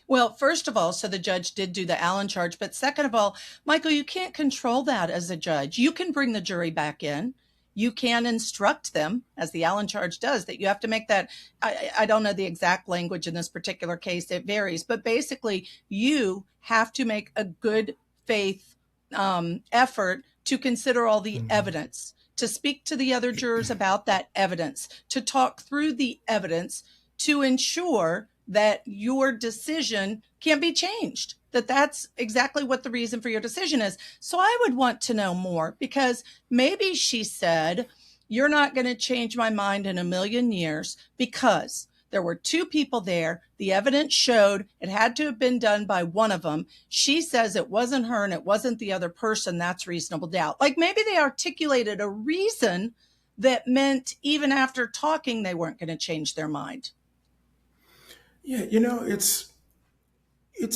Well, first of all, so the judge did do the Allen charge. But second of all, Michael, you can't control that as a judge. You can bring the jury back in you can instruct them, as the Allen charge does, that you have to make that. I don't know the exact language in this particular case, it varies, but basically, you have to make a good faith effort to consider all the Mhm. evidence, to speak to the other jurors about that evidence, to talk through the evidence, to ensure that your decision can't be changed, that that's exactly what the reason for your decision is. So I would want to know more, because maybe she said, you're not going to change my mind in a million years because there were two people there. The evidence showed it had to have been done by one of them. She says it wasn't her and it wasn't the other person. That's reasonable doubt. Like maybe they articulated a reason that meant even after talking, they weren't going to change their mind. Yeah, it's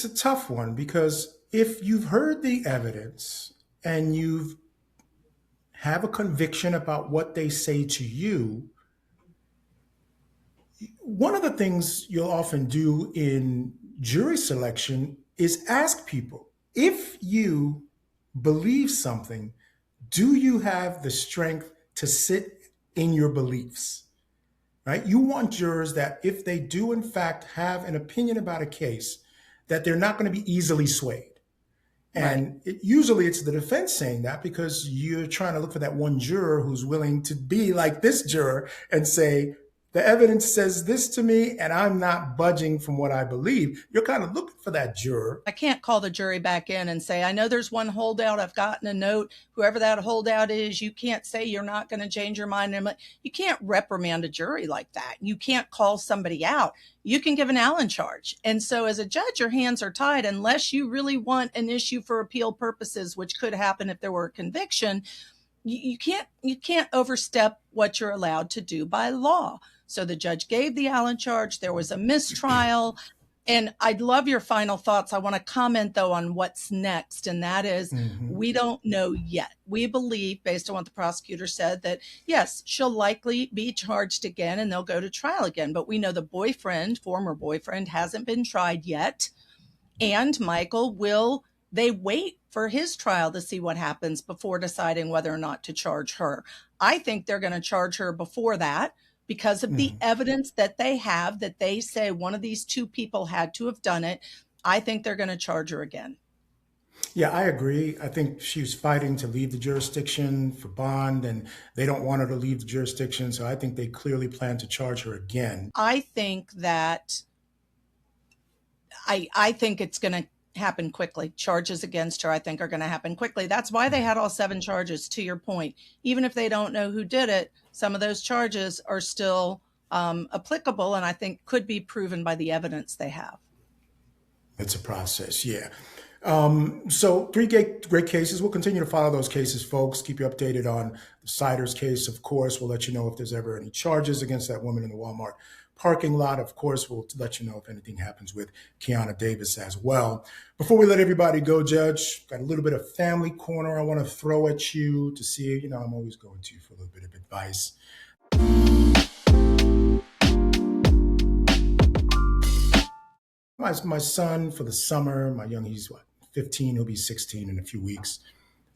a tough one because if you've heard the evidence and you have a conviction about what they say to you, one of the things you'll often do in jury selection is ask people, if you believe something, do you have the strength to sit in your beliefs? Right? You want jurors that if they do in fact have an opinion about a case, that they're not going to be easily swayed. Right. And usually it's the defense saying that because you're trying to look for that one juror who's willing to be like this juror and say, the evidence says this to me and I'm not budging from what I believe. You're kind of looking for that juror. I can't call the jury back in and say, I know there's one holdout. I've gotten a note. Whoever that holdout is, you can't say you're not going to change your mind. You can't reprimand a jury like that. You can't call somebody out. You can give an Allen charge. And so as a judge, your hands are tied unless you really want an issue for appeal purposes, which could happen if there were a conviction. You can't overstep what you're allowed to do by law. So the judge gave the Allen charge. There was a mistrial. And I'd love your final thoughts. I want to comment, though, on what's next. And that is, Mm-hmm. we don't know yet. We believe, based on what the prosecutor said, that yes, she'll likely be charged again and they'll go to trial again. But we know the boyfriend, former boyfriend, hasn't been tried yet. And Michael, will they wait for his trial to see what happens before deciding whether or not to charge her? I think they're going to charge her before that, because of the Mm-hmm. evidence that they have, that they say one of these two people had to have done it. I think they're going to charge her again. Yeah, I agree. I think she was fighting to leave the jurisdiction for bond, and they don't want her to leave the jurisdiction. So I think they clearly plan to charge her again. I think that I think it's going to happen quickly. Charges against her, I think, are going to happen quickly. That's why they had all 7 charges, to your point. Even if they don't know who did it, some of those charges are still applicable and I think could be proven by the evidence they have. It's a process, yeah. So three great cases. We'll continue to follow those cases, folks. Keep you updated on the Siders case. Of course, we'll let you know if there's ever any charges against that woman in the Walmart parking lot. Of course, we'll let you know if anything happens with Kianna Davis as well. Before we let everybody go, Judge, got a little bit of family corner I want to throw at you to see. I'm always going to you for a little bit of advice. My son for the summer, he's what, 15, he'll be 16 in a few weeks.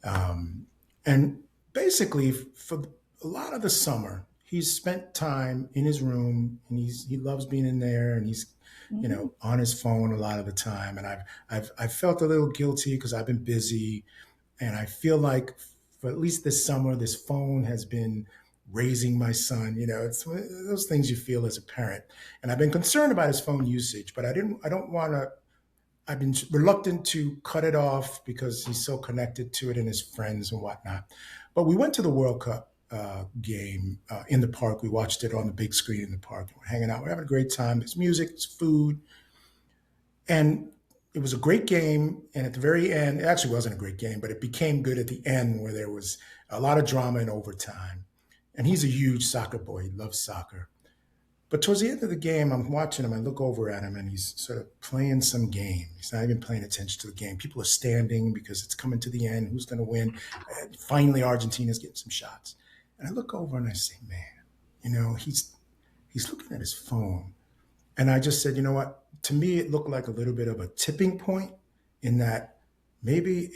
And basically, for a lot of the summer, he's spent time in his room, and he loves being in there, and he's Mm-hmm. on his phone a lot of the time. And I've felt a little guilty because I've been busy, and I feel like for at least this summer, this phone has been raising my son. It's one of those things you feel as a parent. And I've been concerned about his phone usage, but I don't want to. I've been reluctant to cut it off because he's so connected to it and his friends and whatnot. But we went to the World Cup game in the park. We watched it on the big screen in the park. We're hanging out. We're having a great time. There's music, there's food. And it was a great game. And at the very end, it actually wasn't a great game, but it became good at the end where there was a lot of drama in overtime. And he's a huge soccer boy. He loves soccer. But towards the end of the game, I'm watching him. I look over at him, and he's sort of playing some game. He's not even paying attention to the game. People are standing because it's coming to the end. Who's going to win? Finally, Argentina's getting some shots. And I look over and I say, man, he's looking at his phone. And I just said, you know what? To me, it looked like a little bit of a tipping point in that maybe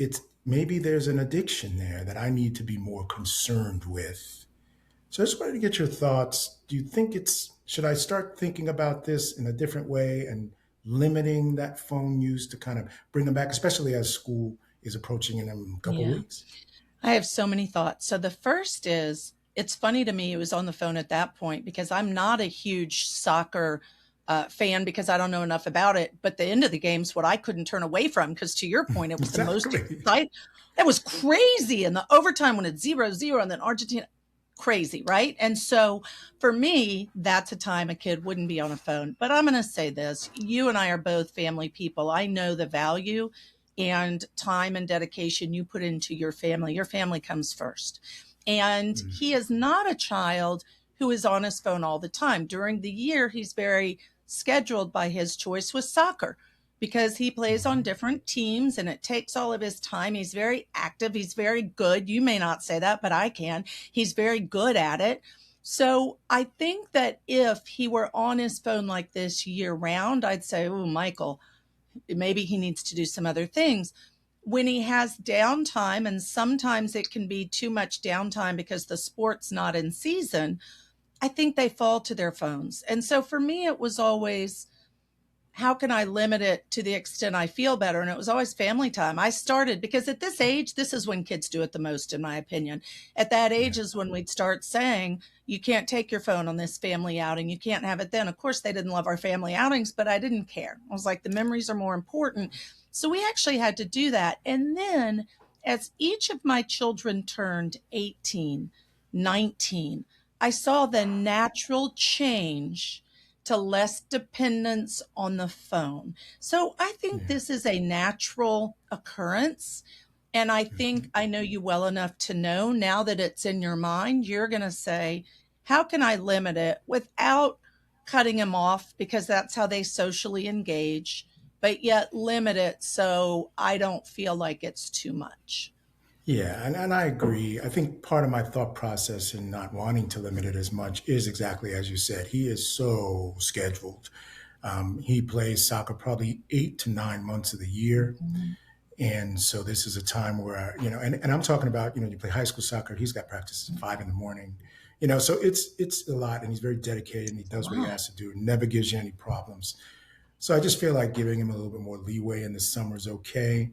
there's an addiction there that I need to be more concerned with. So I just wanted to get your thoughts. Do you think should I start thinking about this in a different way and limiting that phone use to kind of bring them back, especially as school is approaching in a couple of Yeah. weeks? I have so many thoughts. So the first is it's funny to me it was on the phone at that point because I'm not a huge soccer fan because I don't know enough about it. But the end of the game's what I couldn't turn away from because to your point, it was the most Exactly. exciting. It was crazy in the overtime when it's 0-0 and then Argentina crazy, right? And so for me, that's a time a kid wouldn't be on a phone. But I'm going to say this, you and I are both family people. I know the value and time and dedication you put into your family. Your family comes first. And Mm, he is not a child who is on his phone all the time. During the year, he's very scheduled by his choice with soccer because he plays on mhm. different teams and it takes all of his time. He's very active. He's very good. You may not say that, but I can. He's very good at it. So I think that if he were on his phone like this year round, I'd say, oh, Michael, maybe he needs to do some other things. When he has downtime, and sometimes it can be too much downtime because the sport's not in season, I think they fall to their phones. And so for me, it was always, how can I limit it to the extent I feel better? And it was always family time. I started because at this age, this is when kids do it the most, in my opinion. At that Yeah. age is when we'd start saying, you can't take your phone on this family outing. You can't have it then. Of course, they didn't love our family outings, but I didn't care. I was like, the memories are more important. So we actually had to do that. And then as each of my children turned 18, 19, I saw the natural change to less dependence on the phone. So I think Yeah. this is a natural occurrence. And I Mhm. think I know you well enough to know now that it's in your mind, you're going to say, how can I limit it without cutting him off? Because that's how they socially engage, but yet limit it so I don't feel like it's too much. Yeah, and I agree. I think part of my thought process in not wanting to limit it as much is exactly as you said. He is so scheduled. He plays soccer probably 8 to 9 months of the year. Mhm. And so this is a time where, and I'm talking about, you play high school soccer, he's got practices at 5 in the morning, so it's a lot and he's very dedicated and he It's a does what he lot. has to do, never gives you any problems. So I just feel like giving him a little bit more leeway in the summer is okay.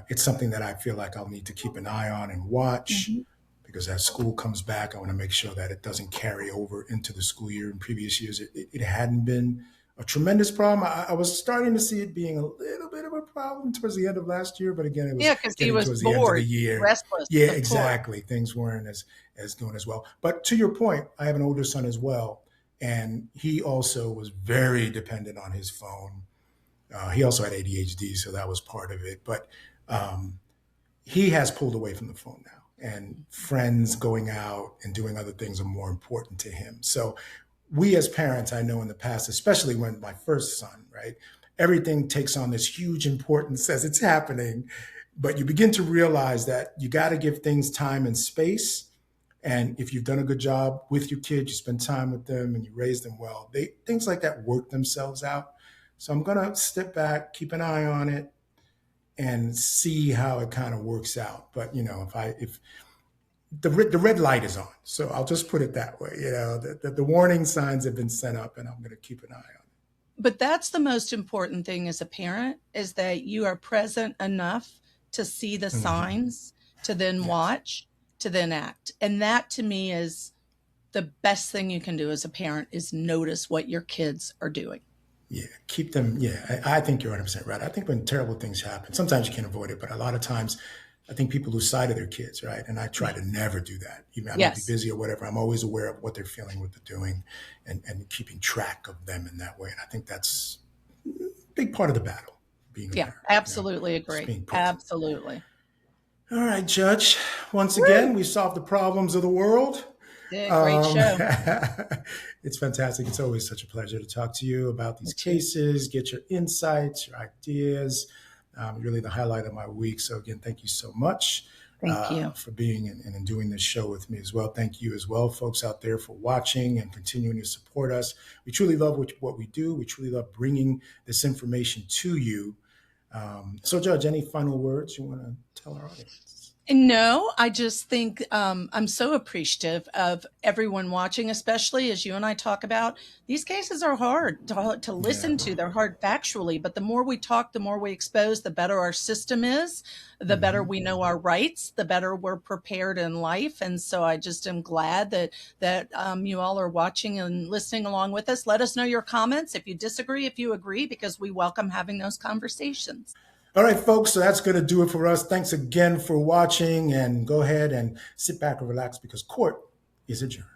It's something that I feel like I'll need to keep an eye on and watch Mhm. because as school comes back, I want to make sure that it doesn't carry over into the school year. In previous years, it hadn't been a tremendous problem. I was starting to see it being a little bit of a problem towards the end of last year, but again, it was Yeah, because he getting was towards the end of the bored, year. restless, Yeah, of course. exactly. Things weren't as going as well. But to your point, I have an older son as well, and he also was very dependent on his phone. He also had ADHD, so that was part of it. But um, he has pulled away from the phone now, and friends going out and doing other things are more important to him. So we as parents, I know in the past, especially when my first son, right, everything takes on this huge importance as it's happening. But you begin to realize that you got to give things time and space. And if you've done a good job with your kids, you spend time with them and you raise them well, things like that work themselves out. So I'm gonna step back, keep an eye on it, and see how it kind of works out. But if the red light is on, so I'll just put it that way. The warning signs have been sent up, and I'm going to keep an eye on But that's the most important thing as a parent is that you are present enough to see the it. Hmm. signs, to then Yes. watch, to then act. And that to me is the best thing you can do as a parent is notice what your kids are doing. Yeah, keep them. Yeah, I think you're 100% right. I think when terrible things happen, sometimes you can't avoid it, but a lot of times, I think people lose sight of their kids, right? And I try Yeah. to never do that. Even I might be Yes. busy or whatever. I'm always aware of what they're feeling, what they're doing, and keeping track of them in that way. And I think that's a big part of the battle, being a Yeah. parent. Absolutely Just agree. being present. Absolutely. All right, Judge. Once again, Woo! we solved the problems of the world. Did great Um, show. it's fantastic. It's always such a pleasure to talk to you about Me these too. cases, get your insights, your ideas. Really the highlight of my week. So, again, thank you so much Thank you. for being and doing this show with me as well. Thank you as well, folks out there, for watching and continuing to support us. We truly love what we do. We truly love bringing this information to you. So, Judge, any final words you want to tell our audience? No, I just think I'm so appreciative of everyone watching, especially as you and I talk about. These cases are hard to Yeah. listen to. They're hard factually, but the more we talk, the more we expose, the better our system is, the better Hmm. we know our rights, the better we're prepared in life. And so I just am glad that you all are watching and listening along with us. Let us know your comments if you disagree, if you agree, because we welcome having those conversations. All right, folks. So that's going to do it for us. Thanks again for watching, and go ahead and sit back and relax because court is adjourned.